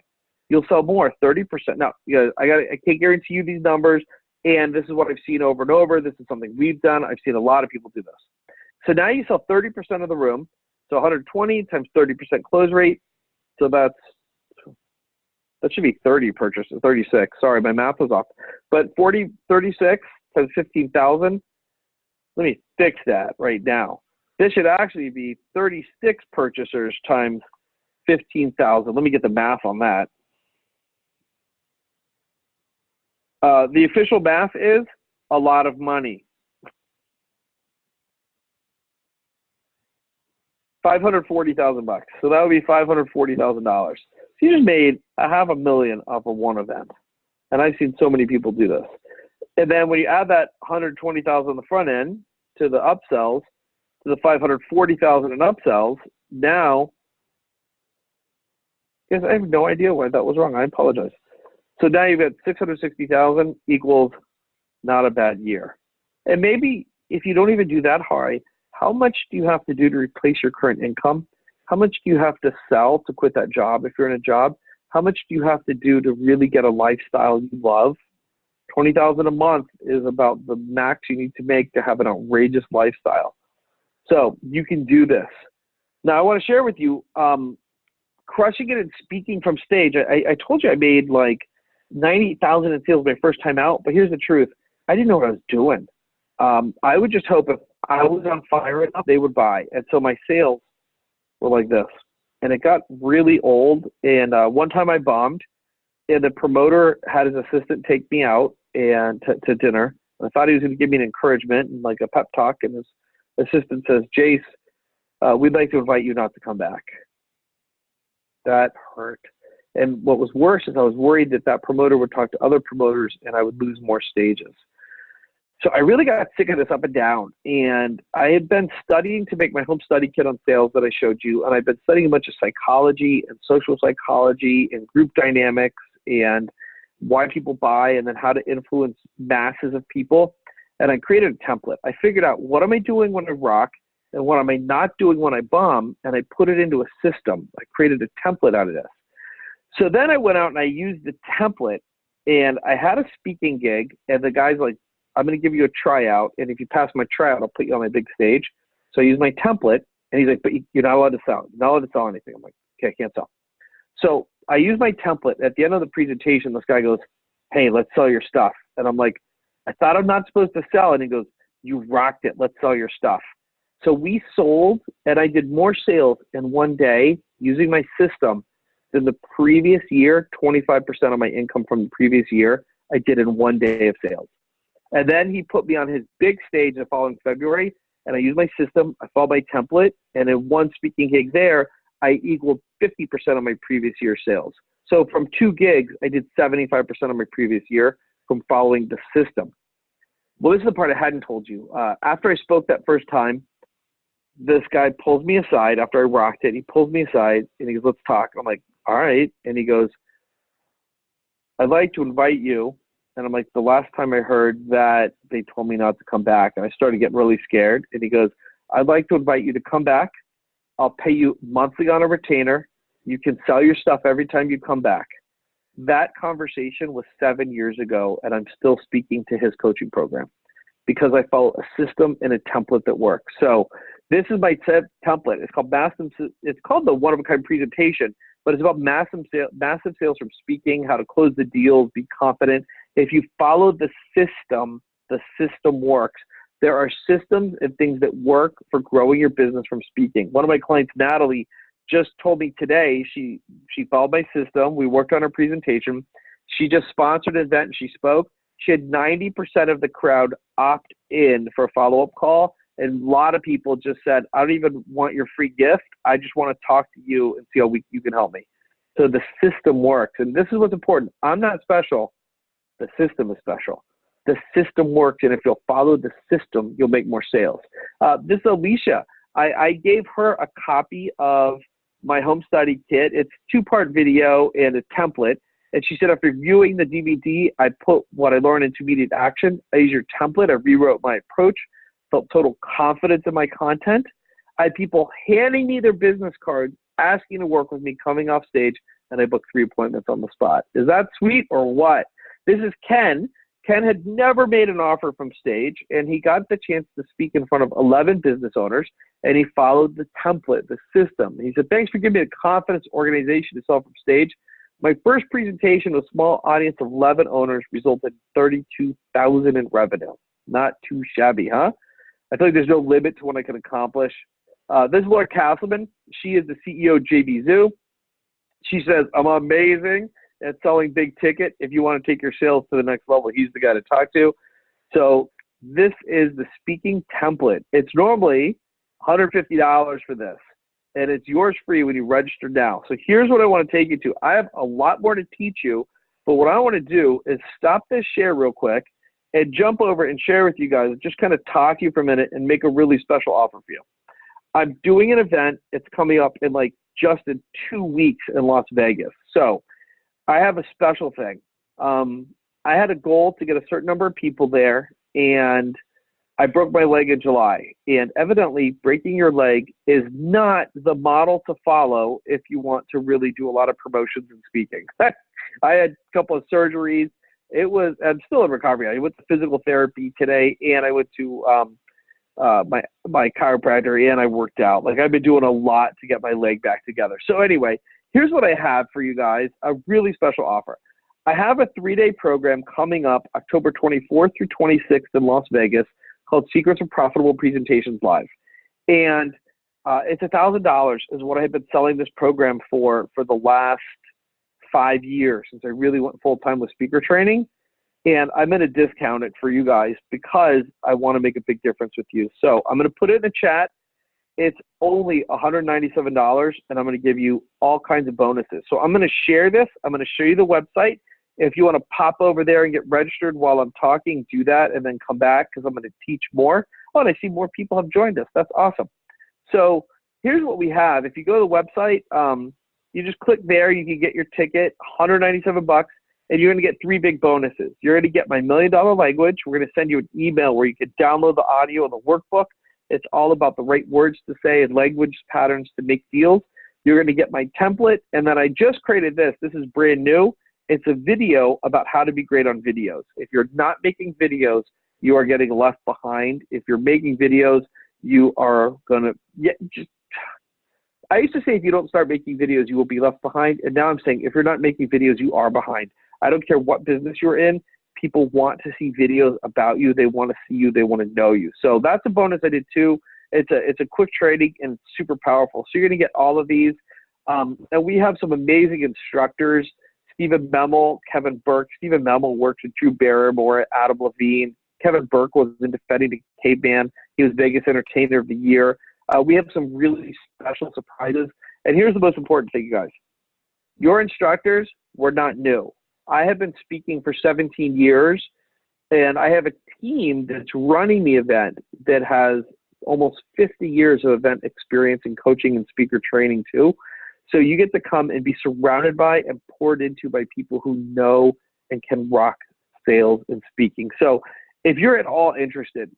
You'll sell more, 30%. Now, I can't guarantee you these numbers. And this is what I've seen over and over. This is something we've done. I've seen a lot of people do this. So now you sell 30% of the room. So 120 times 30% close rate. So that should be 30 purchases, 36. Sorry, my math was off. But 36 times 15,000. Let me fix that right now. This should actually be 36 purchasers times 15,000. Let me get the math on that. The official math is a lot of money. $540,000. So that would be $540,000. So you just made $500,000 off of one event. And I've seen so many people do this. And then when you add that $120,000 on the front end to the upsells, to the $540,000 in upsells, now, guys, I have no idea why that was wrong. I apologize. So now you've got $660,000 equals not a bad year. And maybe if you don't even do that high, how much do you have to do to replace your current income? How much do you have to sell to quit that job if you're in a job? How much do you have to do to really get a lifestyle you love? $20,000 a month is about the max you need to make to have an outrageous lifestyle. So you can do this. Now I want to share with you, crushing it and speaking from stage. I told you I made like 90,000 in sales my first time out, but here's the truth. I didn't know what I was doing. I would just hope if I was on fire enough, they would buy. And so my sales were like this. and it got really old. And one time I bombed, and the promoter had his assistant take me out and to dinner. I thought he was going to give me an encouragement and like a pep talk, and his assistant says, Jase, we'd like to invite you not to come back. That hurt. And what was worse is I was worried that that promoter would talk to other promoters and I would lose more stages. So I really got sick of this up and down. And I had been studying to make my home study kit on sales that I showed you. And I've been studying a bunch of psychology and social psychology and group dynamics and why people buy and then how to influence masses of people. And I created a template. I figured out what am I doing when I rock and what am I not doing when I bomb, and I put it into a system. I created a template out of this. So then I went out and I used the template, and I had a speaking gig, and the guy's like, I'm going to give you a tryout, and if you pass my tryout, I'll put you on my big stage. So I used my template, and he's like, but you're not allowed to sell. You're not allowed to sell anything. I'm like, okay, I can't sell. So I used my template. At the end of the presentation, this guy goes, hey, let's sell your stuff. And I'm like, I thought I'm not supposed to sell. And he goes, you rocked it. Let's sell your stuff. So we sold, and I did more sales in one day using my system than the previous year. 25% of my income from the previous year I did in one day of sales. And then he put me on his big stage the following February, and I used my system. I followed my template, and in one speaking gig there, I equaled 50% of my previous year's sales. So from 2 gigs, I did 75% of my previous year from following the system. Well, this is the part I hadn't told you. After I spoke that first time, this guy pulls me aside after I rocked it. He pulls me aside and he goes, let's talk. I'm like, all right. And he goes, I'd like to invite you. And I'm like, the last time I heard that they told me not to come back. And I started getting really scared. And he goes, I'd like to invite you to come back. I'll pay you monthly on a retainer. You can sell your stuff every time you come back. That conversation was 7 years ago, and I'm still speaking to his coaching program because I follow a system and a template that works. So this is my template. It's called It's called the one-of-a-kind presentation, but it's about massive sales from speaking, how to close the deals, be confident. If you follow the system works. There are systems and things that work for growing your business from speaking. One of my clients, Natalie, just told me today she followed my system. We worked on her presentation. She just sponsored an event and she spoke. She had 90% of the crowd opt in for a follow-up call. And a lot of people just said, I don't even want your free gift. I just want to talk to you and see how you can help me. So the system works. And this is what's important. I'm not special. The system is special. The system works. And if you'll follow the system, you'll make more sales. This is Alicia. I gave her a copy of my home study kit. It's 2-part video and a template. And she said, after viewing the DVD, I put what I learned into immediate action. I used your template. I rewrote my approach, felt total confidence in my content. I had people handing me their business cards, asking to work with me, coming off stage, and I booked 3 appointments on the spot. Is that sweet or what? This is Ken. Ken had never made an offer from stage, and he got the chance to speak in front of 11 business owners, and he followed the template, the system. And he said, thanks for giving me the confidence organization to sell from stage. My first presentation with a small audience of 11 owners resulted in $32,000 in revenue. Not too shabby, huh? I feel like there's no limit to what I can accomplish. This is Laura Castleman. She is the CEO of JB Zoo. She says, I'm amazing at selling big ticket. If you want to take your sales to the next level, he's the guy to talk to. So this is the speaking template. It's normally $150 for this, and it's yours free when you register now. So here's what I want to take you to. I have a lot more to teach you, but what I want to do is stop this share real quick and jump over and share with you guys, just kind of talk to you for a minute and make a really special offer for you. I'm doing an event. It's coming up in just in 2 weeks in Las Vegas. So I have a special thing. I had a goal to get a certain number of people there, and I broke my leg in July. And evidently, breaking your leg is not the model to follow if you want to really do a lot of promotions and speaking. I had a couple of surgeries. I'm still in recovery. I went to physical therapy today, and I went to my chiropractor, and I worked out. I've been doing a lot to get my leg back together. So anyway, here's what I have for you guys, a really special offer. I have a 3-day program coming up October 24th through 26th in Las Vegas called Secrets of Profitable Presentations Live. And It's $1,000 is what I've been selling this program for the last 5 years since I really went full time with speaker training. And I'm going to discount it for you guys because I want to make a big difference with you. So I'm going to put it in the chat. It's only $197, and I'm going to give you all kinds of bonuses. So I'm going to share this. I'm going to show you the website. If you want to pop over there and get registered while I'm talking, do that, and then come back because I'm going to teach more. Oh, and I see more people have joined us. That's awesome. So here's what we have. If you go to the website, you just click there. You can get your ticket, $197, and you're going to get 3 big bonuses. You're going to get my $1 Million Language. We're going to send you an email where you can download the audio and the workbook. It's all about the right words to say and language patterns to make deals. You're going to get my template, and then I just created this. This is brand new. It's a video about how to be great on videos. If you're not making videos, you are getting left behind. If you're making videos, you are going to I used to say if you don't start making videos, you will be left behind. And now I'm saying if you're not making videos, you are behind. I don't care what business you're in. People want to see videos about you. They want to see you. They want to know you. So that's a bonus I did too. It's a quick training and it's super powerful. So you're going to get all of these. And we have some amazing instructors. Stephen Memel, Kevin Burke. Stephen Memel works with Drew Barrymore, Adam Levine. Kevin Burke was in Defending the Caveman. He was Vegas Entertainer of the Year. We have some really special surprises. And here's the most important thing, you guys. Your instructors were not new. I have been speaking for 17 years, and I have a team that's running the event that has almost 50 years of event experience in coaching and speaker training too. So you get to come and be surrounded by and poured into by people who know and can rock sales and speaking. So if you're at all interested,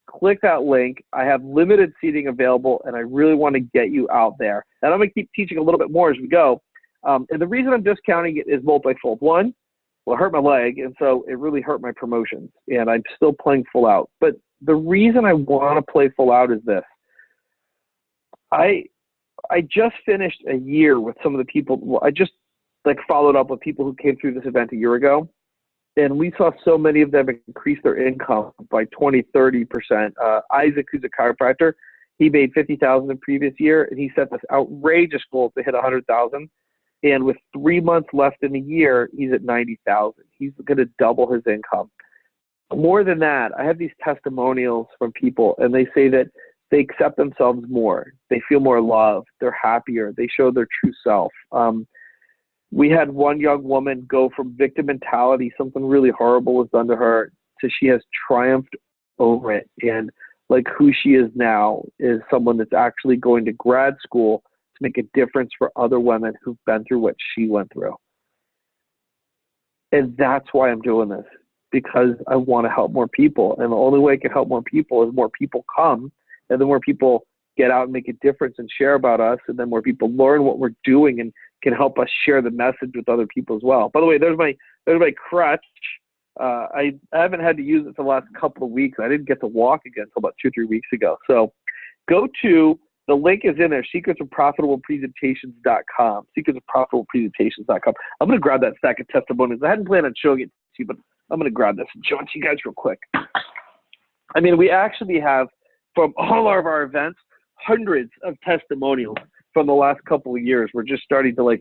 click that link. I have limited seating available, and I really want to get you out there. And I'm going to keep teaching a little bit more as we go. And the reason I'm discounting it is multifold. One, well, it hurt my leg, and so it really hurt my promotions, and I'm still playing full out. But the reason I want to play full out is this. I just finished a year with some of the people. Well, I just followed up with people who came through this event a year ago, and we saw so many of them increase their income by 20, 30%. Isaac, who's a chiropractor, he made $50,000 the previous year, and he set this outrageous goal to hit $100,000. And with 3 months left in the year, he's at $90,000. He's going to double his income. More than that, I have these testimonials from people, and they say that they accept themselves more. They feel more loved. They're happier. They show their true self. We had one young woman go from victim mentality, something really horrible was done to her, to she has triumphed over it. And who she is now is someone that's actually going to grad school to make a difference for other women who've been through what she went through. And that's why I'm doing this, because I want to help more people. And the only way I can help more people is more people come, and then more people get out and make a difference and share about us, and then more people learn what we're doing and can help us share the message with other people as well. By the way, there's my crutch. I haven't had to use it for the last couple of weeks. I didn't get to walk again until about 2-3 weeks ago. So go to, the link is in there, secretsofprofitablepresentations.com, secretsofprofitablepresentations.com. I'm going to grab that stack of testimonials. I hadn't planned on showing it to you, but I'm going to grab this and show it to you guys real quick. I mean, we actually have, from all of our events, hundreds of testimonials from the last couple of years. We're just starting to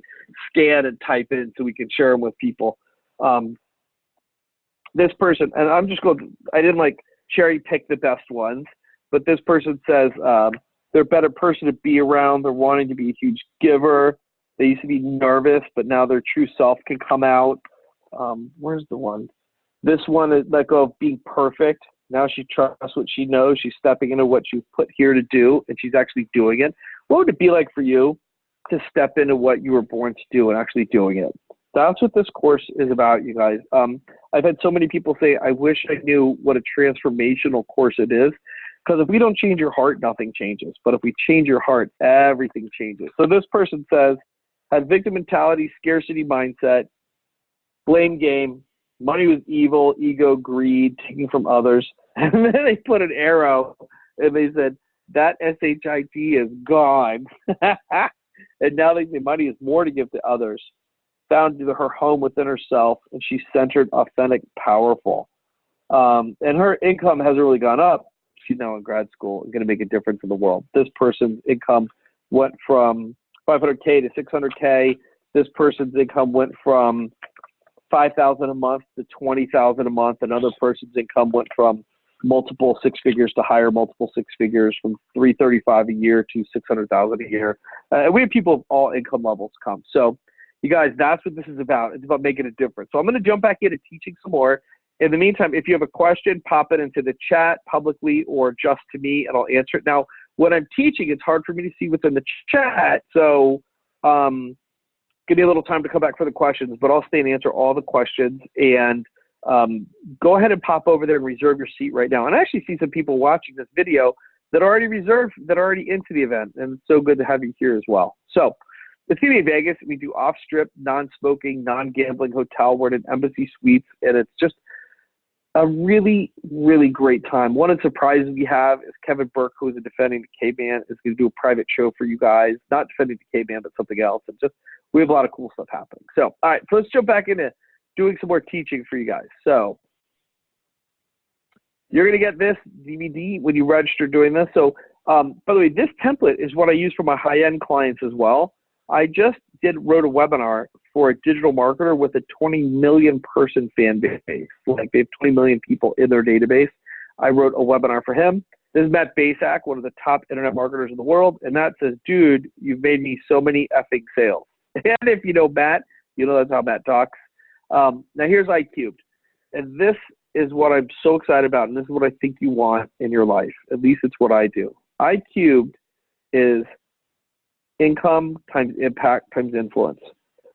scan and type in so we can share them with people. This person, and I'm just going, I didn't cherry pick the best ones, but this person says they're a better person to be around. They're wanting to be a huge giver. They used to be nervous, but now their true self can come out. Where's the one? This one is let go of being perfect. Now she trusts what she knows. She's stepping into what she's put here to do, and she's actually doing it. What would it be like for you to step into what you were born to do and actually doing it? That's what this course is about, you guys. I've had so many people say, I wish I knew what a transformational course it is, because if we don't change your heart, nothing changes. But if we change your heart, everything changes. So this person says, had victim mentality, scarcity mindset, blame game, money was evil, ego, greed, taking from others. And then they put an arrow and they said, that SHIT is gone. And now they say money is more to give to others. Found her home within herself, and she's centered, authentic, powerful. And her income has really gone up you now in grad school is going to make a difference in the world. This person's income went from 500K to 600K. This person's income went from 5,000 a month to 20,000 a month. Another person's income went from multiple six figures to higher multiple six figures, from 335 a year to 600,000 a year. We have people of all income levels come. So you guys, that's what this is about. It's about making a difference. So I'm going to jump back into teaching some more. In the meantime, if you have a question, pop it into the chat publicly or just to me, and I'll answer it. Now, when I'm teaching, it's hard for me to see what's in the chat. So give me a little time to come back for the questions, but I'll stay and answer all the questions. And go ahead and pop over there and reserve your seat right now. And I actually see some people watching this video that are already reserved, that are already into the event. And it's so good to have you here as well. So it's going to be in Vegas. We do off-strip, non-smoking, non-gambling hotel. We're in an Embassy Suites, and it's just a really, really great time. One of the surprises we have is Kevin Burke, who is a defending the K-Man, is going to do a private show for you guys. Not defending the K-Man, but something else. And just, we have a lot of cool stuff happening. So, all right, so let's jump back into doing some more teaching for you guys. So you're going to get this DVD when you register doing this. So, by the way, this template is what I use for my high-end clients as well. I just wrote a webinar for a digital marketer with a 20 million person fan base. Like, they have 20 million people in their database. I wrote a webinar for him. This is Matt Basak, one of the top internet marketers in the world. And Matt says, dude, you've made me so many effing sales. And if you know Matt, you know that's how Matt talks. Now here's iCubed. And this is what I'm so excited about. And this is what I think you want in your life. At least it's what I do. iCubed is income times impact times influence.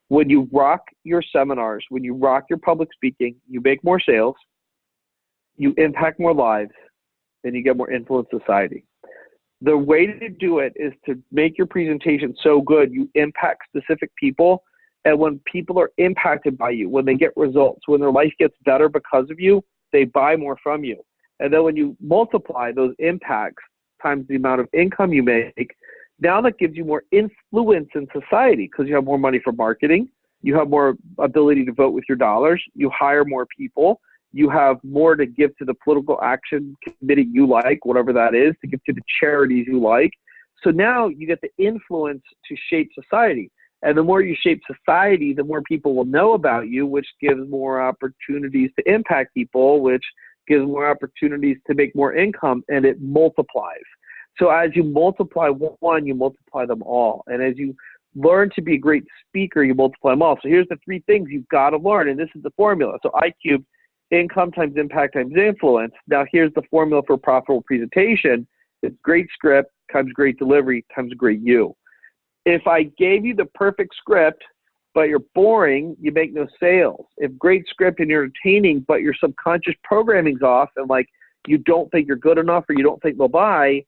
When you rock your seminars, when you rock your public speaking, you make more sales, you impact more lives, and you get more influence in society. The way to do it is to make your presentation so good you impact specific people. And when people are impacted by you, when they get results, when their life gets better because of you, they buy more from you. And then when you multiply those impacts times the amount of income you make, now that gives you more influence in society because you have more money for marketing, you have more ability to vote with your dollars, you hire more people, you have more to give to the political action committee you like, whatever that is, to give to the charities you like. So now you get the influence to shape society. And the more you shape society, the more people will know about you, which gives more opportunities to impact people, which gives more opportunities to make more income, and it multiplies. So as you multiply one, you multiply them all. And as you learn to be a great speaker, you multiply them all. So here's the three things you've got to learn, and this is the formula. So iCubed, income times impact times influence. Now here's the formula for profitable presentation. It's great script times great delivery times great you. If I gave you the perfect script, but you're boring, you make no sales. If great script and you're entertaining, but your subconscious programming's off and like you don't think you're good enough or you don't think they'll buy,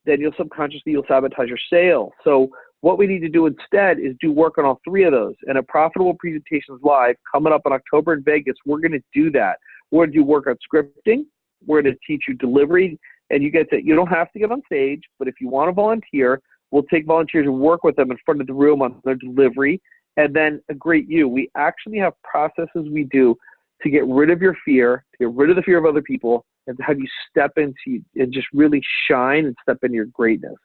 then you'll sabotage your sales. So what we need to do instead is do work on all three of those. And at Profitable Presentations Live, coming up in October in Vegas, we're going to do that. We're going to do work on scripting. We're going to teach you delivery. And you don't have to get on stage, but if you want to volunteer, we'll take volunteers and work with them in front of the room on their delivery. And then a great you. We actually have processes we do to get rid of your fear, to get rid of the fear of other people, and to have you step into and just really shine and step into your greatness.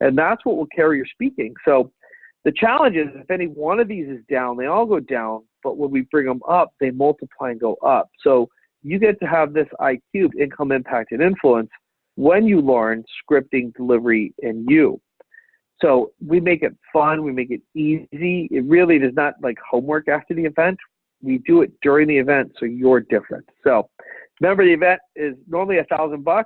And that's what will carry your speaking. So the challenge is if any one of these is down, they all go down, but when we bring them up, they multiply and go up. So you get to have this iCubed, income, impact, and influence, when you learn scripting, delivery, and you. So we make it fun, we make it easy. It really is not like homework after the event. We do it during the event, so you're different. So remember, the event is normally $1,000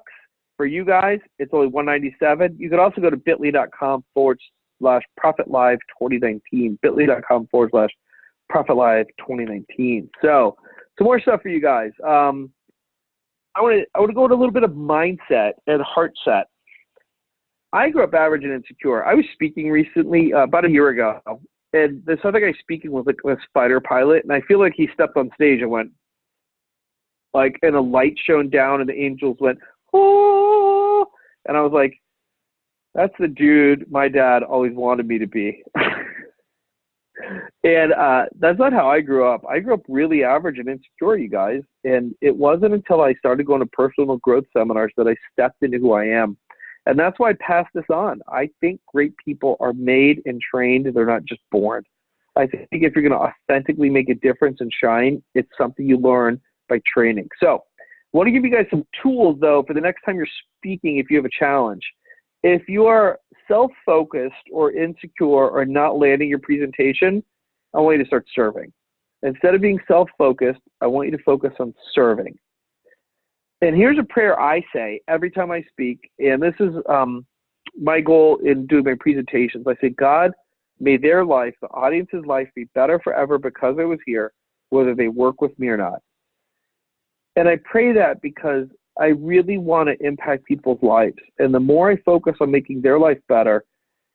for you guys. It's only $197. You could also go to bit.ly/ProfitLive2019, bit.ly/ProfitLive2019. So some more stuff for you guys. I want to go into a little bit of mindset and heart set. I grew up average and insecure. I was speaking recently, about a year ago, and this other guy speaking was like a fighter pilot, and I feel like he stepped on stage and went, like, and a light shone down, and the angels went, oh, and I was like, that's the dude my dad always wanted me to be. And that's not how I grew up. I grew up really average and insecure, you guys. And it wasn't until I started going to personal growth seminars that I stepped into who I am. And that's why I pass this on. I think great people are made and trained. They're not just born. I think if you're going to authentically make a difference and shine, it's something you learn by training. So I want to give you guys some tools, though, for the next time you're speaking if you have a challenge. If you are self-focused or insecure or not landing your presentation, I want you to start serving. Instead of being self-focused, I want you to focus on serving. And here's a prayer I say every time I speak, and this is my goal in doing my presentations. I say, God, may their life, the audience's life, be better forever because I was here, whether they work with me or not. And I pray that because I really want to impact people's lives. And the more I focus on making their life better,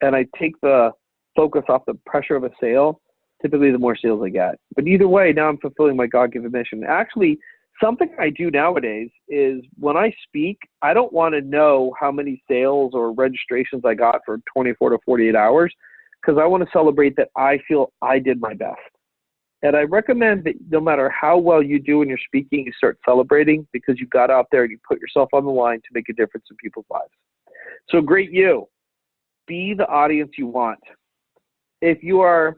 and I take the focus off the pressure of a sale, typically the more sales I get. But either way, now I'm fulfilling my God-given mission. Actually, something I do nowadays is when I speak, I don't want to know how many sales or registrations I got for 24 to 48 hours, because I want to celebrate that I feel I did my best. And I recommend that no matter how well you do when you're speaking, you start celebrating because you got out there and you put yourself on the line to make a difference in people's lives. So great you. Be the audience you want. If you are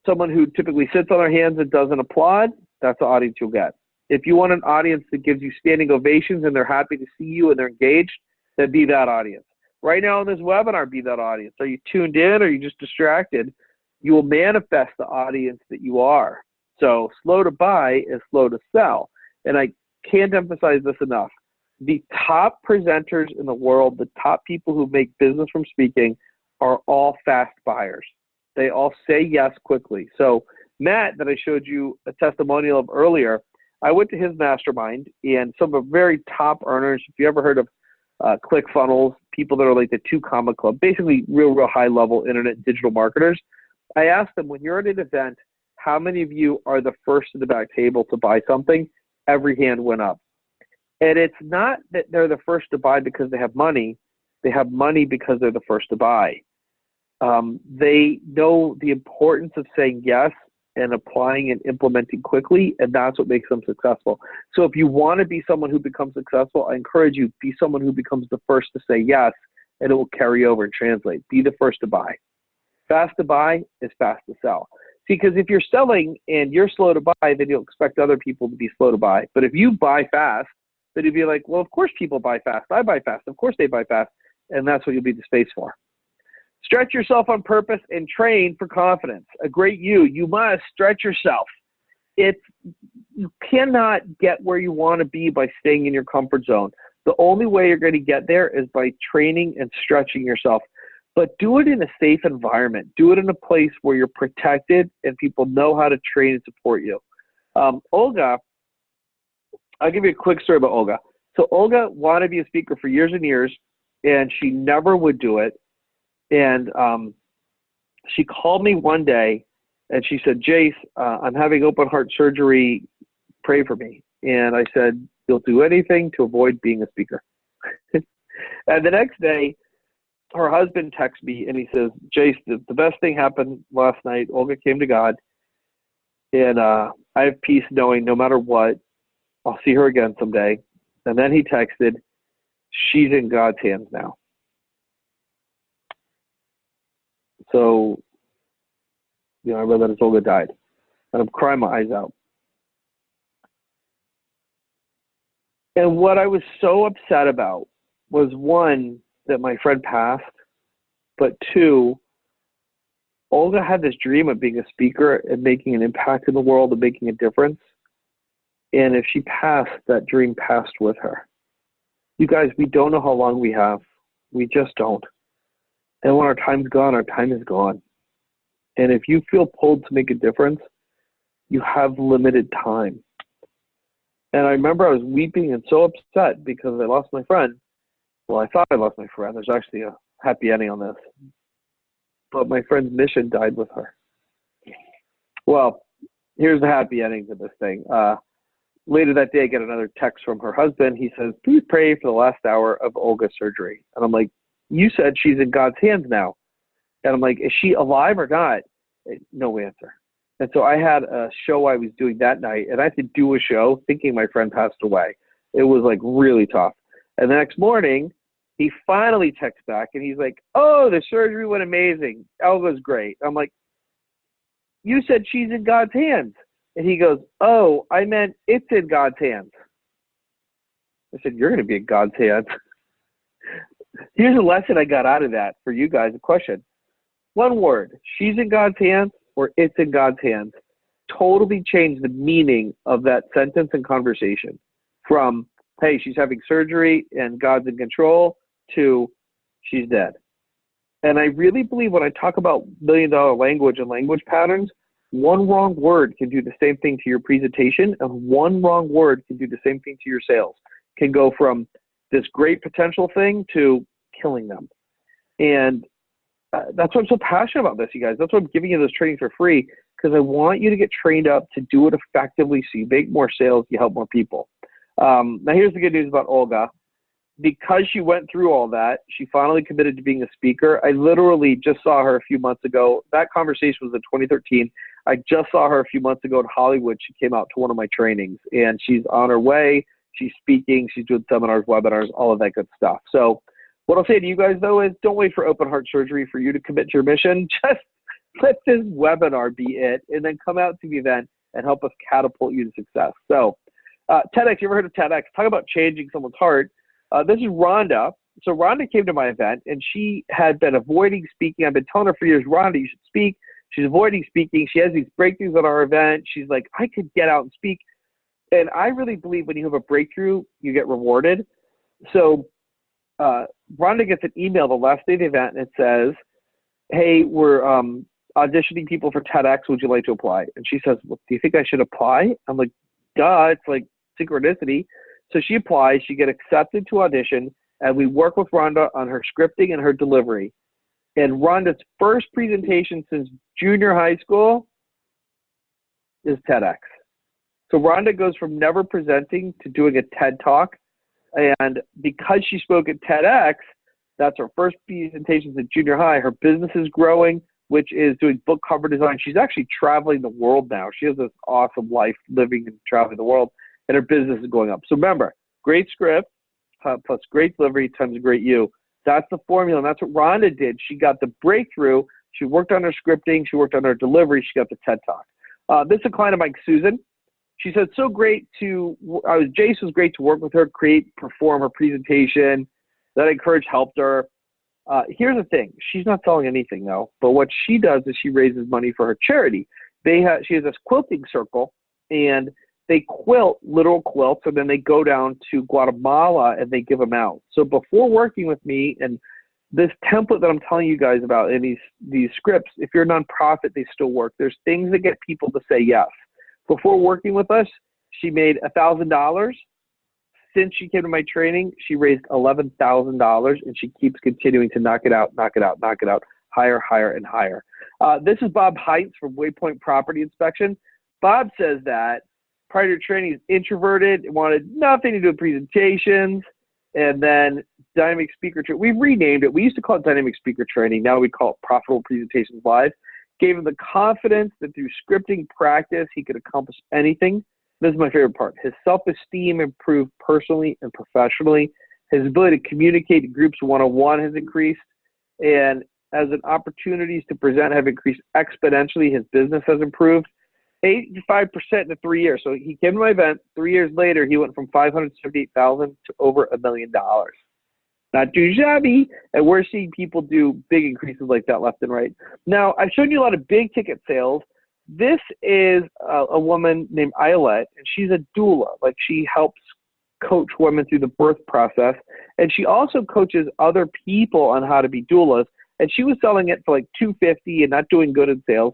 someone who typically sits on their hands and doesn't applaud, that's the audience you'll get. If you want an audience that gives you standing ovations and they're happy to see you and they're engaged, then be that audience. Right now in this webinar, be that audience. Are you tuned in or are you just distracted? You will manifest the audience that you are. So slow to buy is slow to sell. And I can't emphasize this enough. The top presenters in the world, the top people who make business from speaking are all fast buyers. They all say yes quickly. So Matt, that I showed you a testimonial of earlier, I went to his mastermind, and some of the very top earners, if you ever heard of ClickFunnels, people that are like the 2 Comma Club, basically real high-level internet digital marketers, I asked them, when you're at an event, how many of you are the first to the back table to buy something? Every hand went up. And it's not that they're the first to buy because they have money because they're the first to buy. They know the importance of saying yes and applying and implementing quickly, and that's what makes them successful. So if you want to be someone who becomes successful, I encourage you, be someone who becomes the first to say yes, and it will carry over and translate. Be the first to buy. Fast to buy is fast to sell. See, because if you're selling and you're slow to buy, then you'll expect other people to be slow to buy. But if you buy fast, then you'll be like, well, of course people buy fast. I buy fast. Of course they buy fast. And that's what you'll be the space for. Stretch yourself on purpose and train for confidence. A great you must stretch yourself. You cannot get where you want to be by staying in your comfort zone. The only way you're going to get there is by training and stretching yourself. But do it in a safe environment. Do it in a place where you're protected and people know how to train and support you. Olga, I'll give you a quick story about Olga. So Olga wanted to be a speaker for years and years, and she never would do it. And she called me one day, and she said, Jase, I'm having open heart surgery. Pray for me. And I said, you'll do anything to avoid being a speaker. And the next day, her husband texts me, and he says, Jase, the best thing happened last night. Olga came to God, and I have peace knowing no matter what, I'll see her again someday. And then he texted, she's in God's hands now. So, I read that as Olga died. And I'm crying my eyes out. And what I was so upset about was, one, that my friend passed, but two, Olga had this dream of being a speaker and making an impact in the world and making a difference. And if she passed, that dream passed with her. You guys, we don't know how long we have. We just don't. And when our time's gone, our time is gone. And if you feel pulled to make a difference, you have limited time. And I remember I was weeping and so upset because I lost my friend. Well, I thought I lost my friend. There's actually a happy ending on this. But my friend's mission died with her. Well, here's the happy ending to this thing. Later that day, I get another text from her husband. He says, please pray for the last hour of Olga's surgery. And I'm like, you said she's in God's hands now. And I'm like, is she alive or not? No answer. And so I had a show I was doing that night, and I had to do a show thinking my friend passed away. It was like really tough. And the next morning, he finally texts back, and he's like, "Oh, the surgery went amazing. Elga's great." I'm like, "You said she's in God's hands." And he goes, "Oh, I meant it's in God's hands." I said, "You're going to be in God's hands." Here's a lesson I got out of that for you guys. A question. One word, she's in God's hands or it's in God's hands, totally changed the meaning of that sentence and conversation from, hey, she's having surgery and God's in control, to she's dead. And I really believe when I talk about million-dollar language and language patterns, one wrong word can do the same thing to your presentation, and one wrong word can do the same thing to your sales. Can go from this great potential thing to killing them. And that's why I'm so passionate about this, you guys. That's why I'm giving you those trainings for free, because I want you to get trained up to do it effectively so you make more sales, you help more people. Now, here's the good news about Olga. Because she went through all that, she finally committed to being a speaker. I literally just saw her a few months ago. That conversation was in 2013. I just saw her a few months ago in Hollywood. She came out to one of my trainings, and she's on her way. She's speaking. She's doing seminars, webinars, all of that good stuff. So what I'll say to you guys, though, is don't wait for open heart surgery for you to commit to your mission. Just let this webinar be it, and then come out to the event and help us catapult you to success. So TEDx, you ever heard of TEDx? Talk about changing someone's heart. This is Rhonda. So Rhonda came to my event, and she had been avoiding speaking. I've been telling her for years, Rhonda, you should speak. She's avoiding speaking. She has these breakthroughs at our event. She's like, I could get out and speak. And I really believe when you have a breakthrough, you get rewarded. So Rhonda gets an email the last day of the event, and it says, hey, we're auditioning people for TEDx. Would you like to apply? And she says, well, do you think I should apply? I'm like, duh, it's like synchronicity. So she applies, she gets accepted to audition, and we work with Rhonda on her scripting and her delivery. And Rhonda's first presentation since junior high school is TEDx. So Rhonda goes from never presenting to doing a TED Talk. And because she spoke at TEDx, that's her first presentation since junior high. Her business is growing, which is doing book cover design. She's actually traveling the world now. She has this awesome life living and traveling the world, and her business is going up. So remember, great script plus great delivery times great you. That's the formula, and that's what Rhonda did. She got the breakthrough. She worked on her scripting. She worked on her delivery. She got the TED Talk. This is a client of mine, Susan. She said, Jase was great to work with her, perform her presentation. That encouraged, helped her. Here's the thing. She's not selling anything, though. But what she does is she raises money for her charity. She has this quilting circle, and they quilt literal quilts, and then they go down to Guatemala and they give them out. So before working with me, and this template that I'm telling you guys about in these scripts, if you're a nonprofit, they still work. There's things that get people to say yes. Before working with us, she made $1,000. Since she came to my training, she raised $11,000, and she keeps continuing to knock it out, higher, higher, and higher. This is Bob Heitz from Waypoint Property Inspection. Bob says that prior to training, he's introverted, wanted nothing to do with presentations, and then Dynamic Speaker Training. We've renamed it. We used to call it Dynamic Speaker Training. Now we call it Profitable Presentations Live. Gave him the confidence that through scripting practice, he could accomplish anything. This is my favorite part. His self-esteem improved personally and professionally. His ability to communicate to groups one-on-one has increased. And as an opportunities to present have increased exponentially, his business has improved 85% in 3 years. So he came to my event. 3 years later, he went from $578,000 to over $1 million. Not too shabby. And we're seeing people do big increases like that left and right. Now, I've shown you a lot of big ticket sales. This is a woman named Islet, and she's a doula. Like, she helps coach women through the birth process, and she also coaches other people on how to be doulas. And she was selling it for like $250 and not doing good in sales.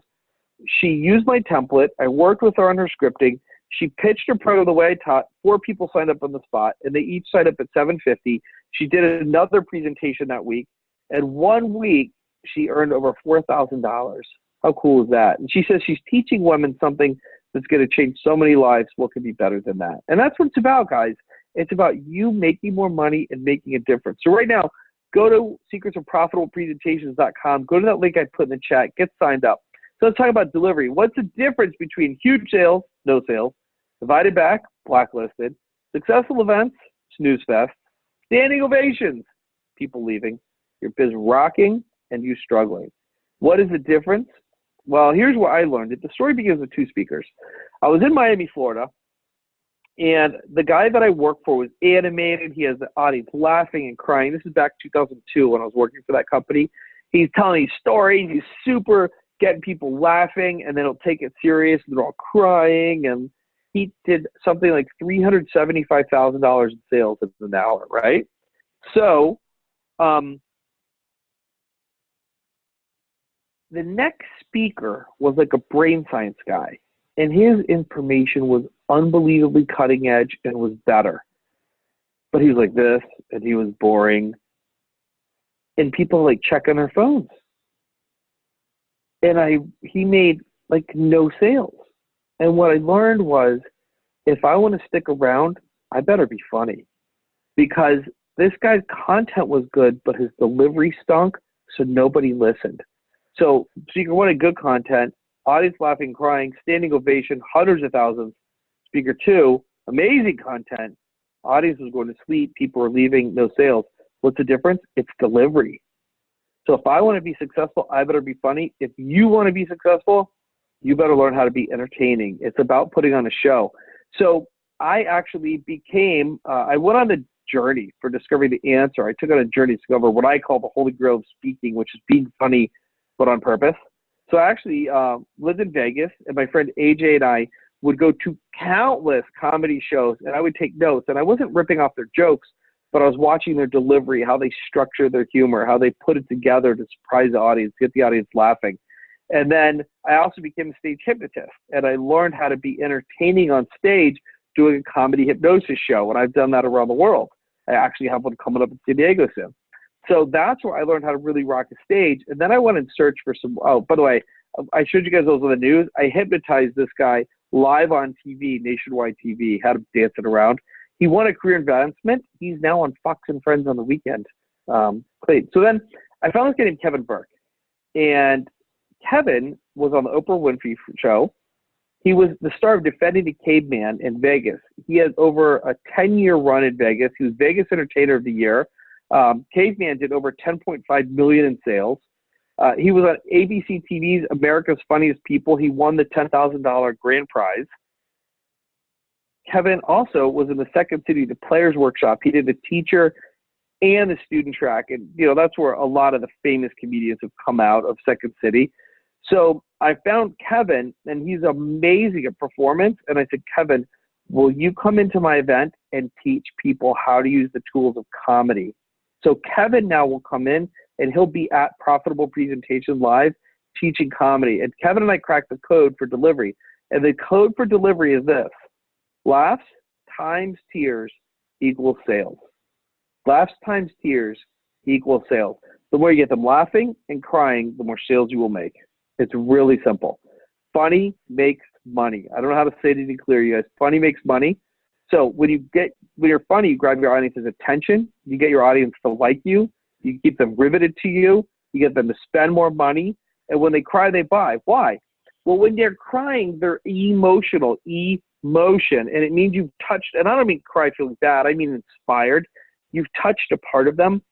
She used my template. I worked with her on her scripting. She pitched her program the way I taught. 4 people signed up on the spot, and they each signed up at $750. She did another presentation that week, and 1 week she earned over $4,000. How cool is that? And she says she's teaching women something that's going to change so many lives. What could be better than that? And that's what it's about, guys. It's about you making more money and making a difference. So right now, go to secretsofprofitablepresentations.com. Go to that link I put in the chat. Get signed up. So let's talk about delivery. What's the difference between huge sales, no sales, divided back, blacklisted, successful events, snooze fest, standing ovations, people leaving, your biz rocking, and you struggling? What is the difference? Well, here's what I learned. The story begins with two speakers. I was in Miami, Florida, and the guy that I worked for was animated. He has the audience laughing and crying. This is back 2002 when I was working for that company. He's telling these stories. He's super getting people laughing, and then he'll take it serious, and they're all crying. And he did something like $375,000 in sales in an hour, right? So the next speaker was like a brain science guy, and his information was unbelievably cutting edge and was better. But he was like this, and he was boring, and people like check on their phones. And he made like no sales. And what I learned was, if I want to stick around, I better be funny, because this guy's content was good, but his delivery stunk, so nobody listened. So speaker one had good content, audience laughing, crying, standing ovation, hundreds of thousands. Speaker two, amazing content, audience was going to sleep, people were leaving, no sales. What's the difference? It's delivery. So if I want to be successful, I better be funny. If you want to be successful, you better learn how to be entertaining. It's about putting on a show. So I actually became, I went on the journey for discovering the answer. I took on a journey to discover what I call the holy grail of speaking, which is being funny, but on purpose. So I actually lived in Vegas, and my friend AJ and I would go to countless comedy shows, and I would take notes. And I wasn't ripping off their jokes, but I was watching their delivery, how they structure their humor, how they put it together to surprise the audience, get the audience laughing. And then I also became a stage hypnotist, and I learned how to be entertaining on stage doing a comedy hypnosis show, and I've done that around the world. I actually have one coming up in San Diego soon. So that's where I learned how to really rock the stage. And then I went and searched for some, oh, by the way, I showed you guys those on the news. I hypnotized this guy live on TV, nationwide TV, had him dancing around. He won a career advancement. He's now on Fox and Friends on the weekend. So then I found this guy named Kevin Burke. And Kevin was on the Oprah Winfrey show. He was the star of Defending the Caveman in Vegas. He has over a 10-year run in Vegas. He was Vegas Entertainer of the Year. Caveman did over $10.5 million in sales. He was on ABC TV's America's Funniest People. He won the $10,000 grand prize. Kevin also was in the Second City, the Players Workshop. He did the teacher and the student track. And, you know, that's where a lot of the famous comedians have come out of Second City. So I found Kevin, and he's amazing at performance. And I said, Kevin, will you come into my event and teach people how to use the tools of comedy? So Kevin now will come in, and he'll be at Profitable Presentation Live teaching comedy. And Kevin and I cracked the code for delivery. And the code for delivery is this: laughs times tears equals sales. Laughs times tears equals sales. The more you get them laughing and crying, the more sales you will make. It's really simple. Funny makes money. I don't know how to say it any clearer, you guys. Funny makes money. So when you're funny, you grab your audience's attention. You get your audience to like you. You keep them riveted to you. You get them to spend more money. And when they cry, they buy. Why? Well, when they're crying, they're emotional. Emotion. And it means you've touched, and I don't mean cry feeling bad. I mean inspired. You've touched a part of them.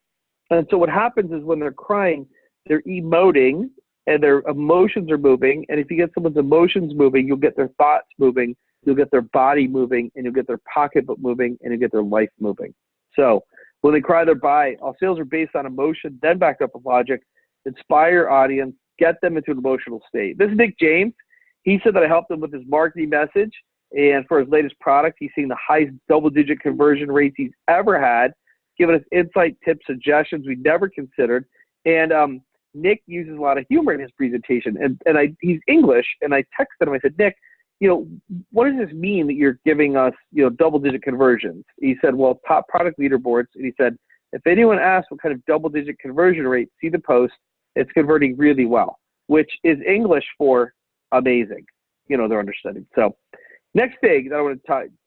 And so what happens is when they're crying, they're emoting, and their emotions are moving. And if you get someone's emotions moving, you'll get their thoughts moving, you'll get their body moving, and you'll get their pocketbook moving, and you'll get their life moving. So when they cry, they buy. All sales are based on emotion, then backed up with logic. Inspire your audience, get them into an emotional state. This is Nick James. He said that I helped him with his marketing message. And for his latest product, he's seeing the highest double-digit conversion rates he's ever had, giving us insight, tips, suggestions we never considered. And Nick uses a lot of humor in his presentation. And he's English, and I texted him. I said, Nick, you know, what does this mean that you're giving us, you know, double-digit conversions? He said, well, top product leaderboards. And he said, if anyone asks what kind of double-digit conversion rate, see the post. It's converting really well, which is English for amazing. You know, they're understanding. So next thing that I want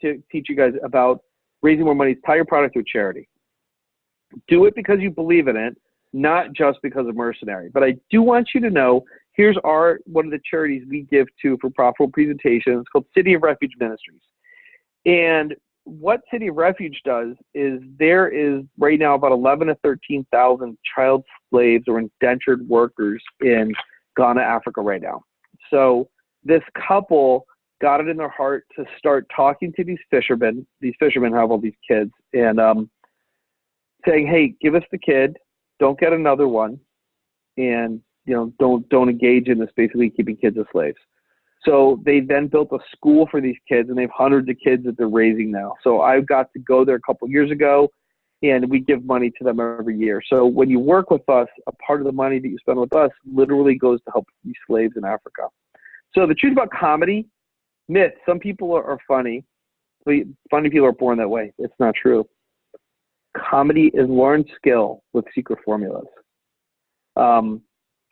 to teach you guys about raising more money is tie your product to a charity. Do it because you believe in it, not just because of mercenary. But I do want you to know here's one of the charities we give to for profitable presentations. It's called City of Refuge Ministries. And what City of Refuge does is there is right now about 11 to 13,000 child slaves or indentured workers in Ghana, Africa right now. So this couple got it in their heart to start talking to these fishermen. These fishermen have all these kids, and saying, "Hey, give us the kid. Don't get another one, and don't engage in this basically keeping kids as slaves." So they then built a school for these kids, and they have hundreds of kids that they're raising now. So I got to go there a couple of years ago, and we give money to them every year. So when you work with us, a part of the money that you spend with us literally goes to help these slaves in Africa. So the truth about comedy, myth, some people are funny. Funny people are born that way. It's not true. Comedy is learned skill with secret formulas.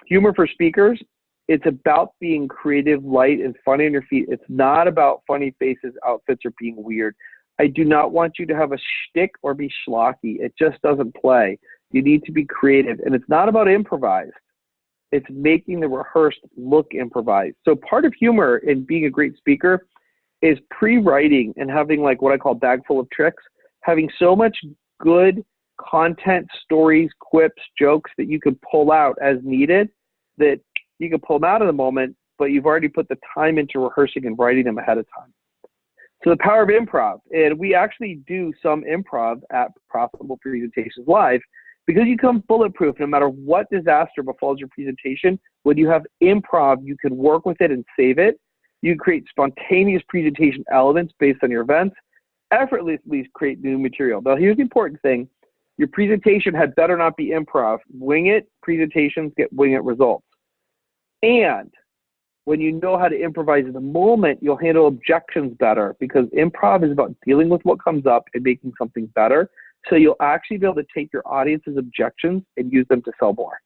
Humor for speakers, it's about being creative, light, and funny on your feet. It's not about funny faces, outfits, or being weird. I do not want you to have a shtick or be schlocky. It just doesn't play. You need to be creative. And it's not about improvised. It's making the rehearsed look improvised. So part of humor in being a great speaker is pre-writing and having like what I call bag full of tricks, having so much good content, stories, quips, jokes that you can pull out as needed, that you can pull them out of the moment, but you've already put the time into rehearsing and writing them ahead of time. So the power of improv, and we actually do some improv at Profitable Presentations Live, because you come bulletproof no matter what disaster befalls your presentation. When you have improv, you can work with it and save it. You create spontaneous presentation elements based on your events, effortlessly create new material. Now, here's the important thing. Your presentation had better not be improv. Wing it presentations get wing it results. And when you know how to improvise in the moment, you'll handle objections better, because improv is about dealing with what comes up and making something better. So you'll actually be able to take your audience's objections and use them to sell more.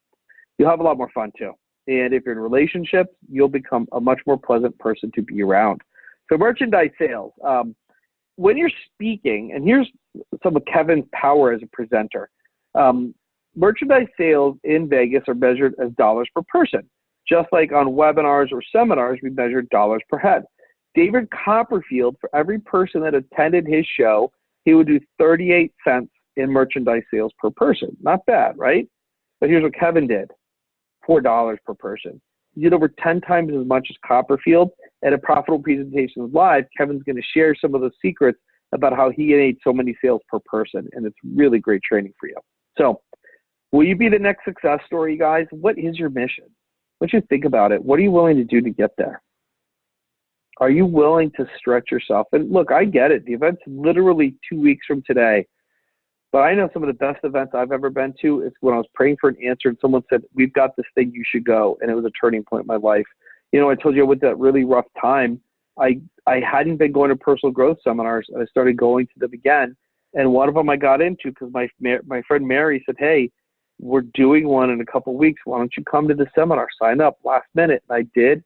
You'll have a lot more fun too. And if you're in relationships, you'll become a much more pleasant person to be around. So merchandise sales. When you're speaking, and here's some of Kevin's power as a presenter. Merchandise sales in Vegas are measured as dollars per person. Just like on webinars or seminars, we measure dollars per head. David Copperfield, for every person that attended his show, he would do 38 cents in merchandise sales per person. Not bad, right? But here's what Kevin did. $4 per person. He did over 10 times as much as Copperfield. At a Profitable Presentations Live, Kevin's going to share some of the secrets about how he made so many sales per person, and it's really great training for you. So will you be the next success story, guys? What is your mission? What you think about it? What are you willing to do to get there? Are you willing to stretch yourself? And look, I get it. The event's literally 2 weeks from today. But I know some of the best events I've ever been to is when I was praying for an answer and someone said, "We've got this thing, you should go." And it was a turning point in my life. You know, I told you with that really rough time, I hadn't been going to personal growth seminars, and I started going to them again. And one of them I got into because my friend Mary said, "Hey, we're doing one in a couple of weeks. Why don't you come to the seminar? Sign up last minute." And I did,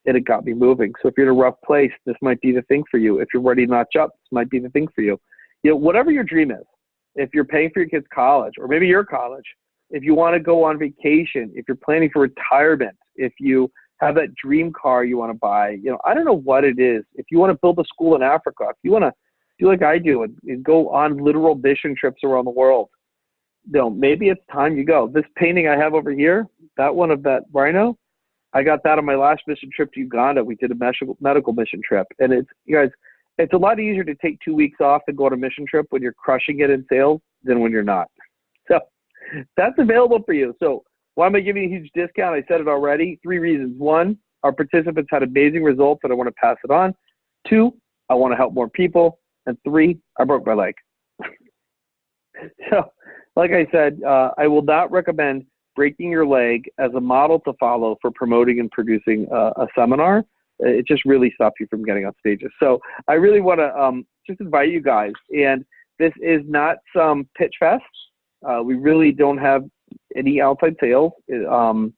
and it got me moving. So if you're in a rough place, this might be the thing for you. If you're ready to notch up, this might be the thing for you. You know, whatever your dream is, if you're paying for your kids' college, or maybe your college, if you want to go on vacation, if you're planning for retirement, if you have that dream car you want to buy, you know, I don't know what it is. If you want to build a school in Africa, if you want to do like I do and go on literal mission trips around the world, you know, maybe it's time you go. This painting I have over here, that one of that rhino, I got that on my last mission trip to Uganda. We did a medical mission trip. And it's, you guys, it's a lot easier to take 2 weeks off and go on a mission trip when you're crushing it in sales than when you're not. So that's available for you. So why am I giving you a huge discount? I said it already. 3 reasons. 1, our participants had amazing results and I want to pass it on. 2, I want to help more people. And 3, I broke my leg. So like I said, I will not recommend breaking your leg as a model to follow for promoting and producing a seminar. It just really stops you from getting on stages. So I really want to just invite you guys. And this is not some pitch fest. We really don't have any outside sales. And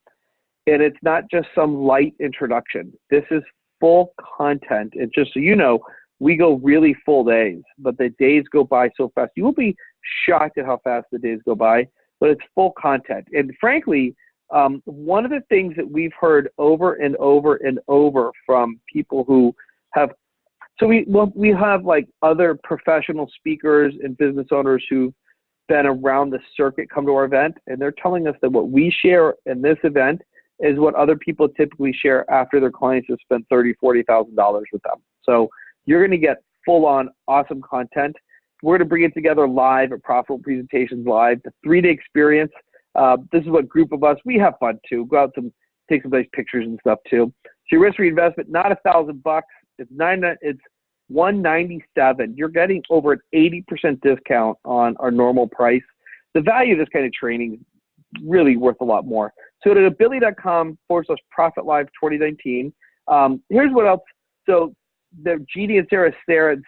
it's not just some light introduction. This is full content. And just so you know, we go really full days, but the days go by so fast. You will be shocked at how fast the days go by, but it's full content. And frankly, One of the things that we've heard over and over and over from people who have, so we have like other professional speakers and business owners who've been around the circuit come to our event, and they're telling us that what we share in this event is what other people typically share after their clients have spent $30,000, $40,000 with them. So you're going to get full-on awesome content. We're going to bring it together live at Profitable Presentations Live, the 3-day experience. This is what group of us, we have fun too. Go out and take some nice pictures and stuff too. So your risk-free investment, not $1,000. It's $197. You're getting over an 80% discount on our normal price. The value of this kind of training is really worth a lot more. So to ability.com/ProfitLive 2019. Here's what else. So the Jeannie and Sarah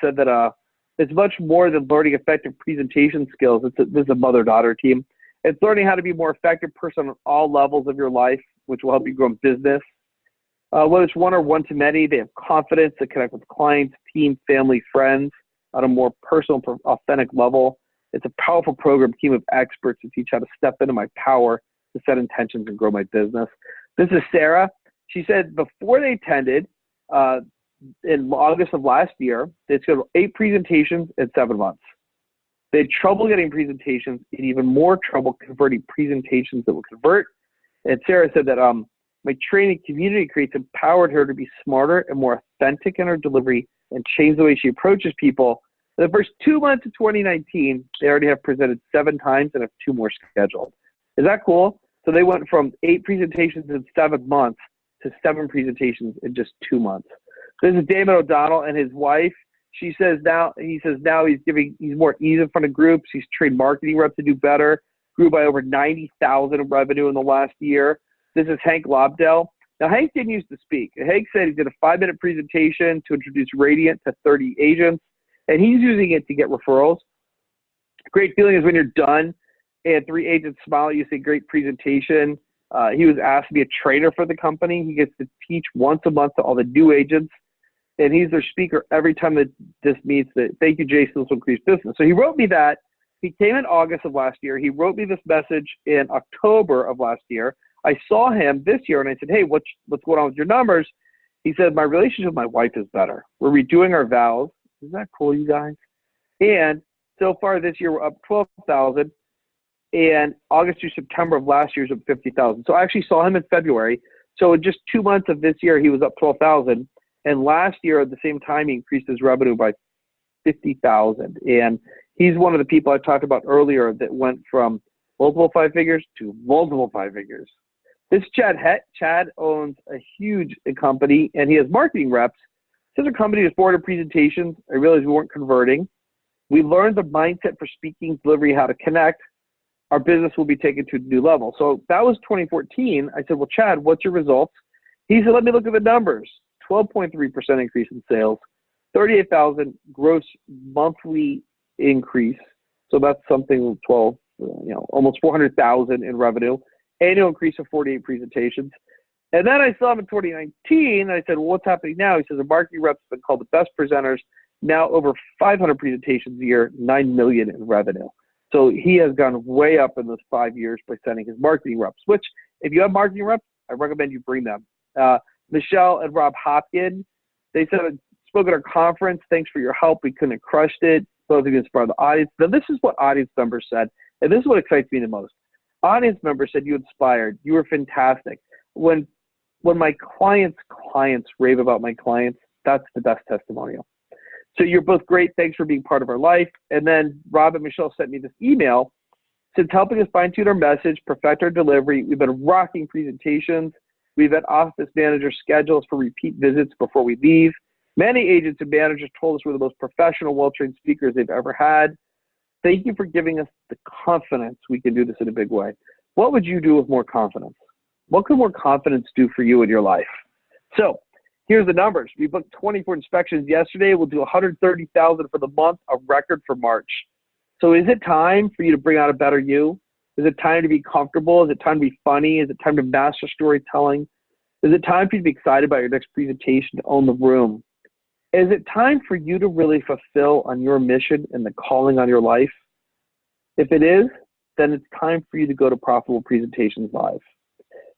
said that it's much more than learning effective presentation skills. This is a mother-daughter team. It's learning how to be a more effective person on all levels of your life, which will help you grow in business. Whether it's one or one-to-many, they have confidence to connect with clients, team, family, friends on a more personal, authentic level. It's a powerful program, team of experts to teach how to step into my power to set intentions and grow my business. This is Sarah. She said before they attended, in August of last year, they scheduled 8 presentations in 7 months. They had trouble getting presentations and even more trouble converting presentations that would convert. And Sarah said that my training community creates empowered her to be smarter and more authentic in her delivery and change the way she approaches people. In the first 2 months of 2019, they already have presented 7 times and have 2 more scheduled. Is that cool? So they went from 8 presentations in 7 months to 7 presentations in just 2 months. This is Damon O'Donnell and his wife. He says now he's more ease in front of groups. He's trained marketing reps to do better, grew by over 90,000 in revenue in the last year. This is Hank Lobdell. Now, Hank didn't used to speak. Hank said he did a 5-minute presentation to introduce Radiant to 30 agents, and he's using it to get referrals. Great feeling is when you're done and 3 agents smile at you, say, great presentation. He was asked to be a trainer for the company. He gets to teach once a month to all the new agents, and he's their speaker every time that this meets. Thank you, Jase, this will increase business. So he wrote me that. He came in August of last year. He wrote me this message in October of last year. I saw him this year, and I said, hey, what's going on with your numbers? He said, my relationship with my wife is better. We're redoing our vows. Isn't that cool, you guys? And so far this year, we're up 12,000. And August through September of last year is up 50,000. So I actually saw him in February. So in just 2 months of this year, he was up 12,000. And last year, at the same time, he increased his revenue by 50,000. And he's one of the people I talked about earlier that went from multiple 5 figures to multiple 5 figures. This Chad owns a huge company, and he has marketing reps. Since our company was board of presentations, I realized we weren't converting. We learned the mindset for speaking, delivery, how to connect. Our business will be taken to a new level. So that was 2014. I said, well, Chad, what's your results? He said, let me look at the numbers. 12.3% increase in sales, 38,000 gross monthly increase. So that's something 12, almost 400,000 in revenue. Annual increase of 48 presentations. And then I saw him in 2019, and I said, well, what's happening now? He says, the marketing reps have been called the best presenters, now over 500 presentations a year, 9 million in revenue. So he has gone way up in those 5 years by sending his marketing reps, which if you have marketing reps, I recommend you bring them. Michelle and Rob Hopkins, they said, spoke at our conference. Thanks for your help. We couldn't have crushed it. Both of you inspired the audience. Now, this is what audience members said, and this is what excites me the most. Audience members said, you inspired. You were fantastic. When my clients rave about my clients, that's the best testimonial. So you're both great. Thanks for being part of our life. And then Rob and Michelle sent me this email. Since helping us fine-tune our message, perfect our delivery, we've been rocking presentations. We've had office managers schedule us for repeat visits before we leave. Many agents and managers told us we're the most professional, well-trained speakers they've ever had. Thank you for giving us the confidence we can do this in a big way. What would you do with more confidence? What could more confidence do for you in your life? So here's the numbers. We booked 24 inspections yesterday. We'll do 130,000 for the month, a record for March. So is it time for you to bring out a better you? Is it time to be comfortable? Is it time to be funny? Is it time to master storytelling? Is it time for you to be excited about your next presentation, to own the room? Is it time for you to really fulfill on your mission and the calling on your life? If it is, then it's time for you to go to Profitable Presentations Live.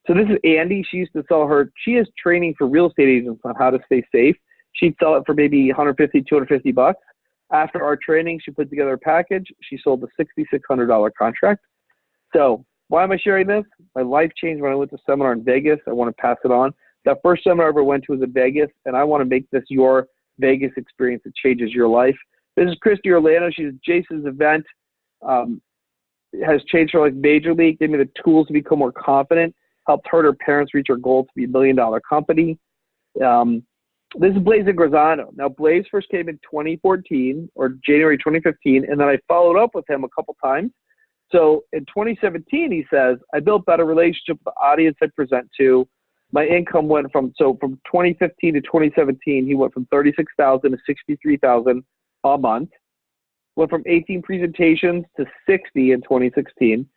So this is Andy. She used to sell she has training for real estate agents on how to stay safe. She'd sell it for maybe 150, 250 bucks. After our training, she put together a package. She sold a $6,600 contract. So why am I sharing this? My life changed when I went to a seminar in Vegas. I want to pass it on. That first seminar I ever went to was in Vegas, and I want to make this your Vegas experience that changes your life. This is Christy Orlando. She's at Jase's event. Has changed her life majorly, gave me the tools to become more confident, helped her and her parents reach her goal to be $1 million company. This is Blaze Grazano. Now, Blaze first came in 2014 or January 2015, and then I followed up with him a couple times. So in 2017, he says, I built better relationship with the audience I present to. My income went from 2015 to 2017, he went from 36,000 to 63,000 a month. Went from 18 presentations to 60 in 2016.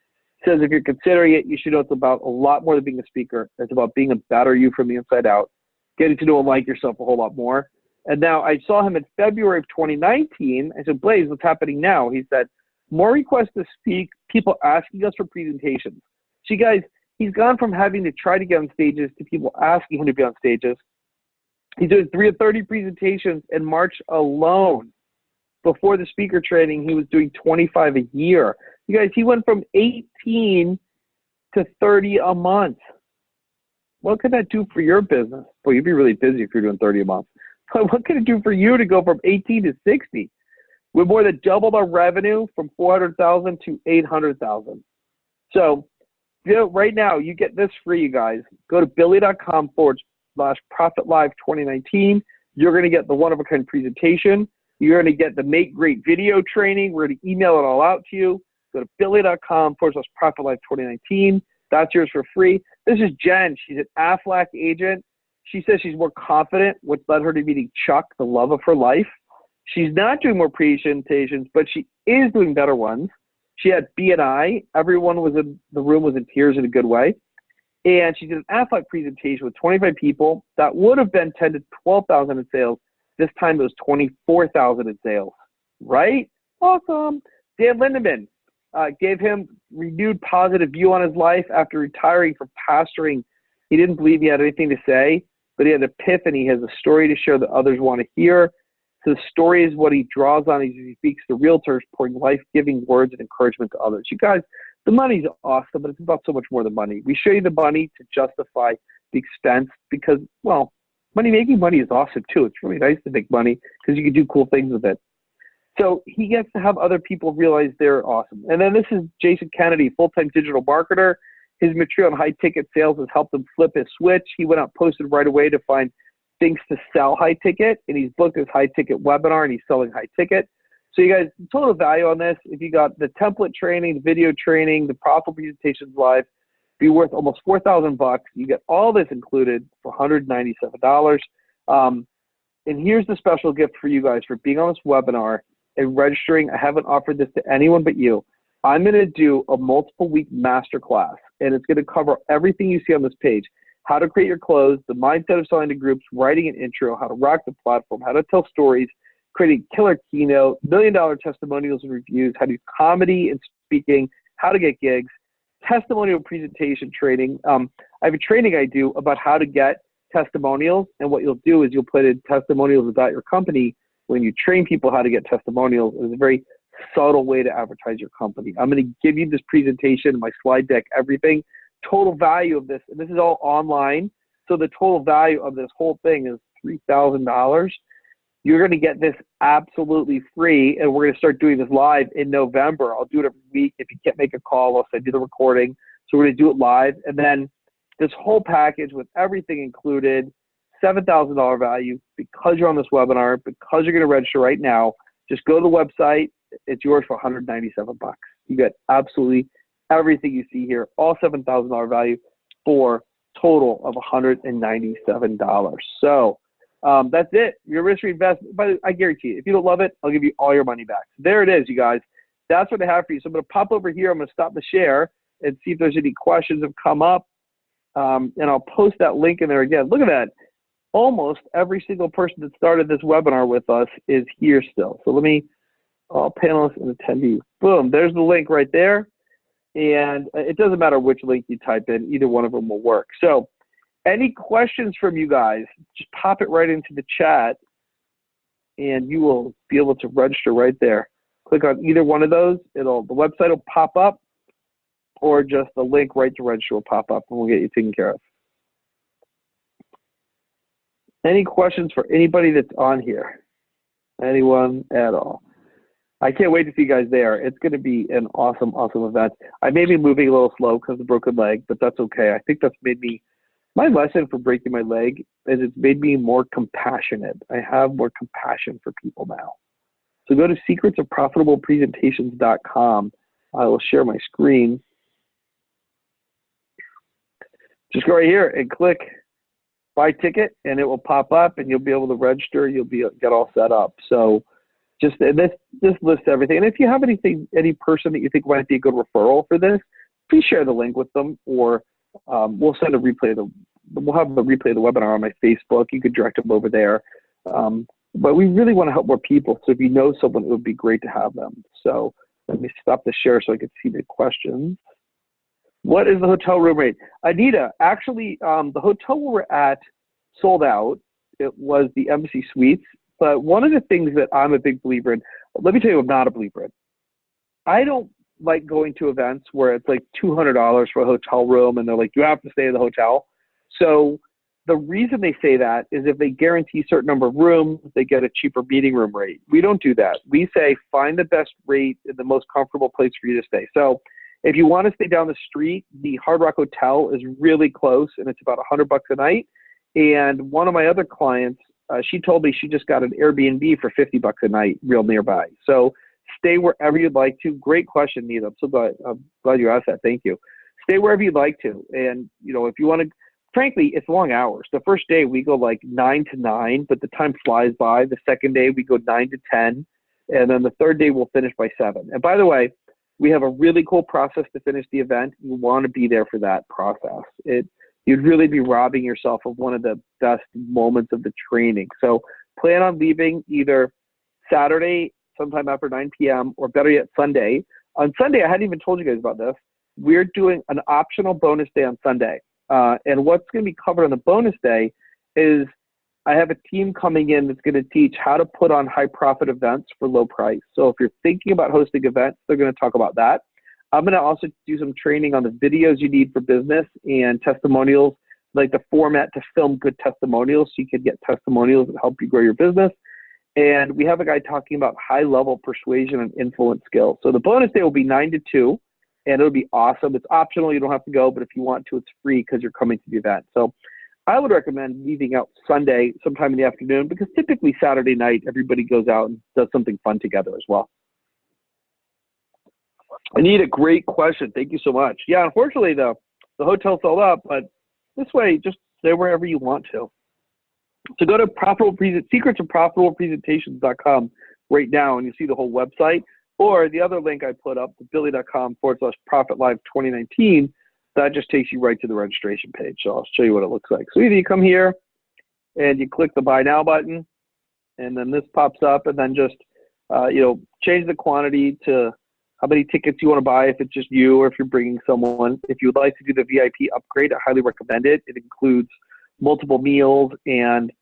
Says if you're considering it, you should know it's about a lot more than being a speaker. It's about being a better you from the inside out, getting to know and like yourself a whole lot more. And now I saw him in February of 2019. I said, Blaze, what's happening now? He said, more requests to speak, people asking us for presentations. See, guys, he's gone from having to try to get on stages to people asking him to be on stages. He's doing 30 presentations in March alone. Before the speaker training, he was doing 25 a year. You guys, he went from 18 to 30 a month. What could that do for your business? Well, you'd be really busy if you're doing 30 a month. But what could it do for you to go from 18 to 60? We more than doubled our revenue from 400,000 to 800,000. So, right now, you get this free, you guys. Go to billy.com/ProfitLive2019. You're going to get the one-of-a-kind presentation. You're going to get the Make Great video training. We're going to email it all out to you. Go to billy.com/ProfitLive2019. That's yours for free. This is Jen. She's an Aflac agent. She says she's more confident, which led her to meeting Chuck, the love of her life. She's not doing more presentations, but she is doing better ones. She had BNI. Everyone was in the room was in tears in a good way. And she did an Aflac presentation with 25 people. That would have been 10 to 12,000 in sales. This time it was 24,000 in sales. Right? Awesome. Dan Lindemann gave him renewed positive view on his life after retiring from pastoring. He didn't believe he had anything to say, but he had an epiphany. He has a story to share that others want to hear. So the story is what he draws on as he speaks to realtors, pouring life-giving words and encouragement to others. You guys, the money's awesome, but it's about so much more than money. We show you the money to justify the expense because, well, making money is awesome too. It's really nice to make money because you can do cool things with it. So he gets to have other people realize they're awesome. And then this is Jason Kennedy, full-time digital marketer. His material on high-ticket sales has helped him flip his switch. He went out, posted right away to find things to sell high-ticket, and he's booked his high-ticket webinar, and he's selling high-ticket. So you guys, total value on this, if you got the template training, the video training, the profitable presentations live, be worth almost $4,000. You get all this included for $197. And here's the special gift for you guys for being on this webinar and registering. I haven't offered this to anyone but you. I'm going to do a multiple-week masterclass, and it's going to cover everything you see on this page. How to create your close, the mindset of selling to groups, writing an intro, how to rock the platform, how to tell stories, creating killer keynote, $1 million testimonials and reviews, how to do comedy and speaking, how to get gigs, testimonial presentation training. I have a training I do about how to get testimonials, and what you'll do is you'll put in testimonials about your company when you train people how to get testimonials. It's a very subtle way to advertise your company. I'm going to give you this presentation, my slide deck, everything. Total value of this, and this is all online, so the total value of this whole thing is $3,000. You're going to get this absolutely free, and we're going to start doing this live in November. I'll do it every week. If you can't make a call, I'll send you the recording. So we're going to do it live, and then this whole package with everything included, $7,000 value because you're on this webinar, because you're going to register right now. Just go to the website. It's yours for $197. You get absolutely everything you see here, all $7,000 value for total of $197. So that's it. Your risk-free investment, but I guarantee you, if you don't love it, I'll give you all your money back. So there it is, you guys. That's what I have for you. So I'm going to pop over here. I'm going to stop the share and see if there's any questions that have come up. And I'll post that link in there again. Look at that. Almost every single person that started this webinar with us is here still. So let me, all panelists and attendees. Boom, there's the link right there. And it doesn't matter which link you type in, either one of them will work. So any questions from you guys, just pop it right into the chat and you will be able to register right there. Click on either one of those. The website will pop up, or just the link right to register will pop up and we'll get you taken care of. Any questions for anybody that's on here? Anyone at all? I can't wait to see you guys there. It's going to be an awesome, awesome event. I may be moving a little slow because of the broken leg, but that's okay. I think that's made me, my lesson for breaking my leg is it's made me more compassionate. I have more compassion for people now. So go to secretsofprofitablepresentations.com. I will share my screen. Just go right here and click buy ticket, and it will pop up, and you'll be able to register. You'll get all set up. So just this lists everything. And if you have any person that you think might be a good referral for this, please share the link with them, or we'll send a replay. We'll have the replay of the webinar on my Facebook. You could direct them over there. But we really want to help more people. So if you know someone, it would be great to have them. So let me stop the share so I can see the questions. What is the hotel room rate? Anita, actually, the hotel where we're at sold out. It was the Embassy Suites. But one of the things that I'm a big believer in, let me tell you, I'm not a believer in. I don't like going to events where it's like $200 for a hotel room and they're like, you have to stay in the hotel. So the reason they say that is if they guarantee a certain number of rooms, they get a cheaper meeting room rate. We don't do that. We say find the best rate and the most comfortable place for you to stay. So if you want to stay down the street, the Hard Rock Hotel is really close, and it's about $100 a night. And one of my other clients, she told me she just got an Airbnb for $50 a night, real nearby. So stay wherever you'd like to. Great question, Nita. I'm so glad you asked that. Thank you. Stay wherever you'd like to. And if you want to, frankly, it's long hours. The first day we go like 9 to 9, but the time flies by. The second day we go 9 to 10, and then the third day we'll finish by 7. And by the way, we have a really cool process to finish the event. You want to be there for that process. You'd really be robbing yourself of one of the best moments of the training. So plan on leaving either Saturday sometime after 9 p.m. or better yet, Sunday. On Sunday, I hadn't even told you guys about this. We're doing an optional bonus day on Sunday. And what's going to be covered on the bonus day is I have a team coming in that's going to teach how to put on high profit events for low price. So if you're thinking about hosting events, they're going to talk about that. I'm going to also do some training on the videos you need for business and testimonials, like the format to film good testimonials so you can get testimonials that help you grow your business. And we have a guy talking about high-level persuasion and influence skills. So the bonus day will be 9 to 2, and it'll be awesome. It's optional. You don't have to go, but if you want to, it's free because you're coming to the event. So I would recommend leaving out Sunday sometime in the afternoon because typically Saturday night, everybody goes out and does something fun together as well. Anita, great question. Thank you so much. Yeah, unfortunately, the hotel sold up, but this way, just stay wherever you want to. So go to secretsofprofitablepresentations.com right now, and you see the whole website. Or the other link I put up, bit.ly/ProfitLife2019, that just takes you right to the registration page. So I'll show you what it looks like. So either you come here and you click the Buy Now button, and then this pops up, and then just change the quantity to how many tickets you want to buy if it's just you or if you're bringing someone. If you would like to do the VIP upgrade, I highly recommend it. It includes multiple meals, and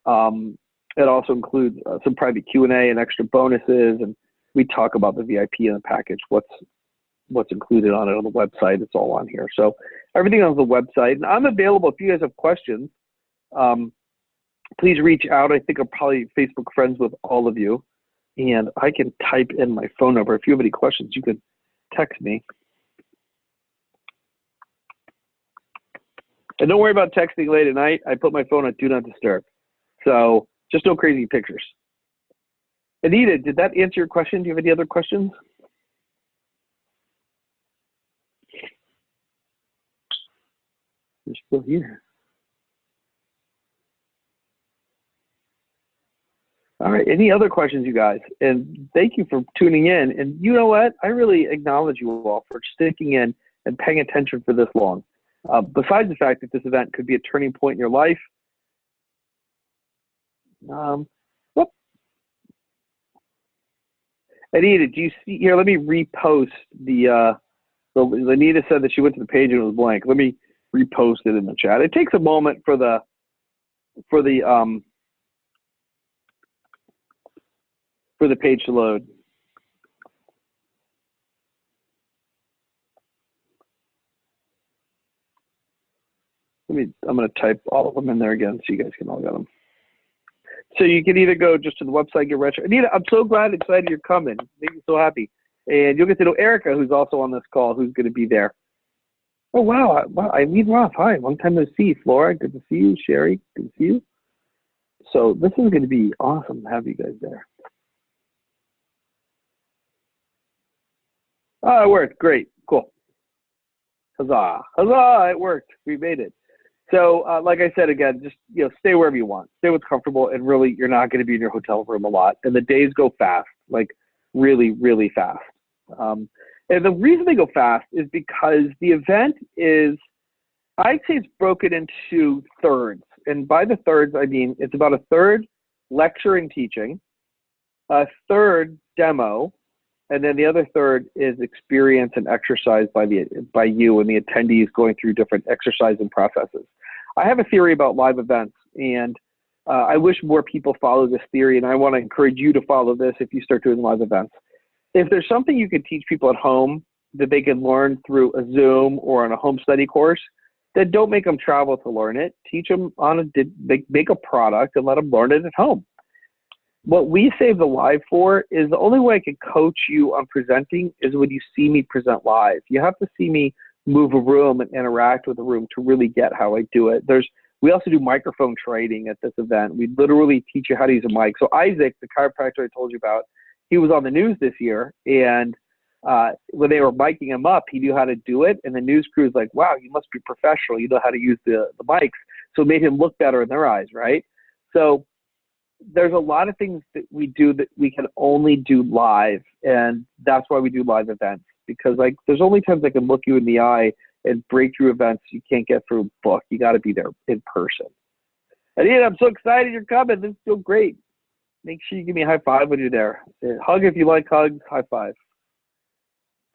it also includes some private Q&A and extra bonuses, and we talk about the VIP in the package, what's included on it on the website. It's all on here. So everything on the website. And I'm available if you guys have questions. Please reach out. I think I'm probably Facebook friends with all of you. And I can type in my phone number. If you have any questions, you can text me. And don't worry about texting late at night. I put my phone on Do Not Disturb. So just no crazy pictures. Anita, did that answer your question? Do you have any other questions? You're still here. All right, any other questions, you guys? And thank you for tuning in. And you know what? I really acknowledge you all for sticking in and paying attention for this long. Besides the fact that this event could be a turning point in your life. Anita, do you see here? Let me repost the So Anita said that she went to the page and it was blank. Let me repost it in the chat. It takes a moment for the page to load. I'm going to type all of them in there again so you guys can all get them. So you can either go just to the website, get registered. Anita, I'm so glad, excited you're coming. Makes me so happy. And you'll get to know Erica, who's also on this call, who's going to be there. Oh, wow. Eileen Roth, hi. Long time no see. Flora, good to see you. Sherry, good to see you. So this is going to be awesome to have you guys there. Oh, it worked. Great. Cool. Huzzah. Huzzah. It worked. We made it. So like I said, again, just stay wherever you want. Stay what's comfortable. And really, you're not going to be in your hotel room a lot. And the days go fast, like really, really fast. And the reason they go fast is because the event is, I'd say it's broken into thirds. And by the thirds, I mean it's about a third lecture and teaching, a third demo, and then the other third is experience and exercise by you and the attendees going through different exercise and processes. I have a theory about live events, and I wish more people follow this theory, and I want to encourage you to follow this if you start doing live events. If there's something you can teach people at home that they can learn through a Zoom or on a home study course, then don't make them travel to learn it. Teach them make a product and let them learn it at home. What we save the live for is the only way I can coach you on presenting is when you see me present live. You have to see me move a room and interact with the room to really get how I do it. We also do microphone training at this event. We literally teach you how to use a mic. So Isaac, the chiropractor I told you about, he was on the news this year, and when they were miking him up, he knew how to do it, and the news crew was like, wow, you must be professional. You know how to use the mics. So it made him look better in their eyes, right? So there's a lot of things that we do that we can only do live, and that's why we do live events, because like there's only times I can look you in the eye and breakthrough events you can't get through a book. You got to be there in person. And Ian, I'm so excited you're coming. This is so great. Make sure you give me a high five when you're there. Hug if you like hugs, high five.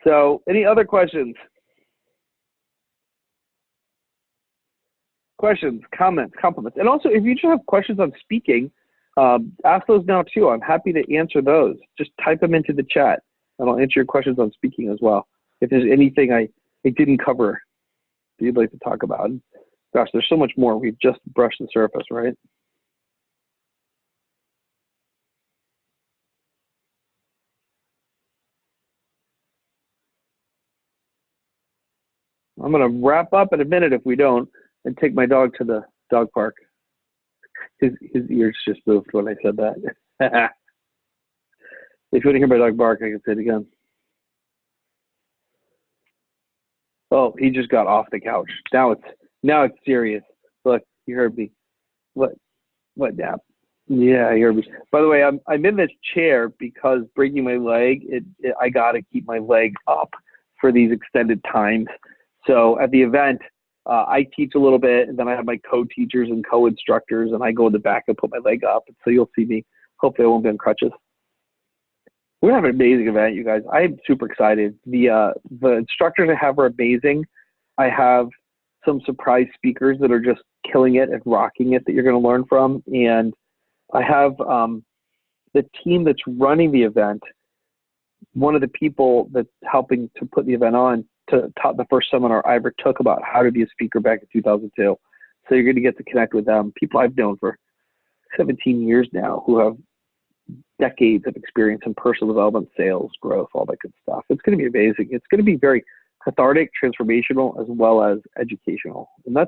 So any other questions? Questions, comments, compliments. And also, if you just have questions on speaking, ask those now too. I'm happy to answer those. Just type them into the chat, and I'll answer your questions on speaking as well. If there's anything I didn't cover that you'd like to talk about. Gosh, there's so much more. We've just brushed the surface, right? I'm going to wrap up in a minute if we don't, and take my dog to the dog park. His ears just moved when I said that. If you want to hear my dog bark, I can say it again. Oh, he just got off the couch. Now it's serious. Look, you heard me. What nap? Yeah, you heard me. By the way, I'm in this chair because breaking my leg, I got to keep my leg up for these extended times. So at the event, I teach a little bit, and then I have my co-teachers and co-instructors, and I go in the back and put my leg up. So you'll see me. Hopefully I won't be on crutches. We're having an amazing event, you guys. I'm super excited. The instructors I have are amazing. I have some surprise speakers that are just killing it and rocking it that you're going to learn from. And I have the team that's running the event. One of the people that's helping to put the event on taught the first seminar I ever took about how to be a speaker back in 2002. So you're going to get to connect with them. People I've known for 17 years now who have decades of experience in personal development, sales, growth, all that good stuff. It's going to be amazing. It's going to be very cathartic, transformational, as well as educational. And I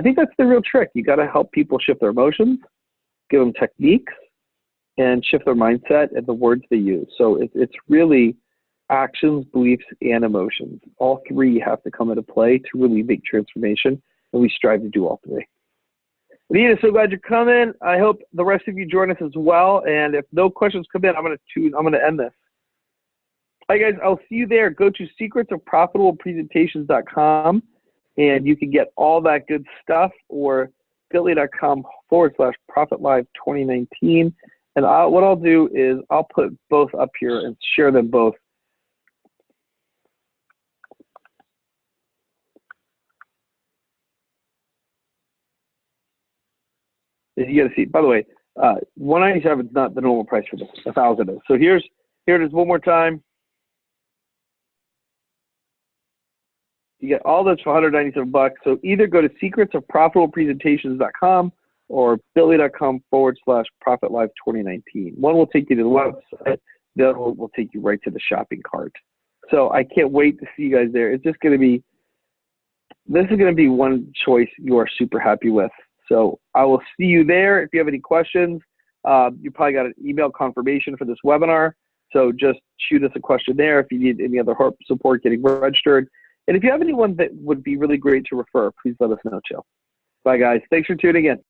think that's the real trick. You got to help people shift their emotions, give them techniques, and shift their mindset and the words they use. So it's really actions, beliefs, and emotions. All three have to come into play to really make transformation, and we strive to do all three. Anita, so glad you're coming. I hope the rest of you join us as well. And if no questions come in, I'm going to end this. Hi guys, I'll see you there. Go to secretsofprofitablepresentations.com, and you can get all that good stuff, or bit.ly.com/ProfitLive2019. And what I'll do is I'll put both up here and share them both. You got to see. By the way, 197 is not the normal price for this. 1,000 is. So here it is one more time. You get all this for $197. So either go to secretsofprofitablepresentations.com or bit.ly.com/ProfitLive2019. One will take you to the website. The other will take you right to the shopping cart. So I can't wait to see you guys there. It's just going to be, this is going to be one choice you are super happy with. So I will see you there. If you have any questions, you probably got an email confirmation for this webinar. So just shoot us a question there if you need any other support getting registered. And if you have anyone that would be really great to refer, please let us know too. Bye, guys. Thanks for tuning in.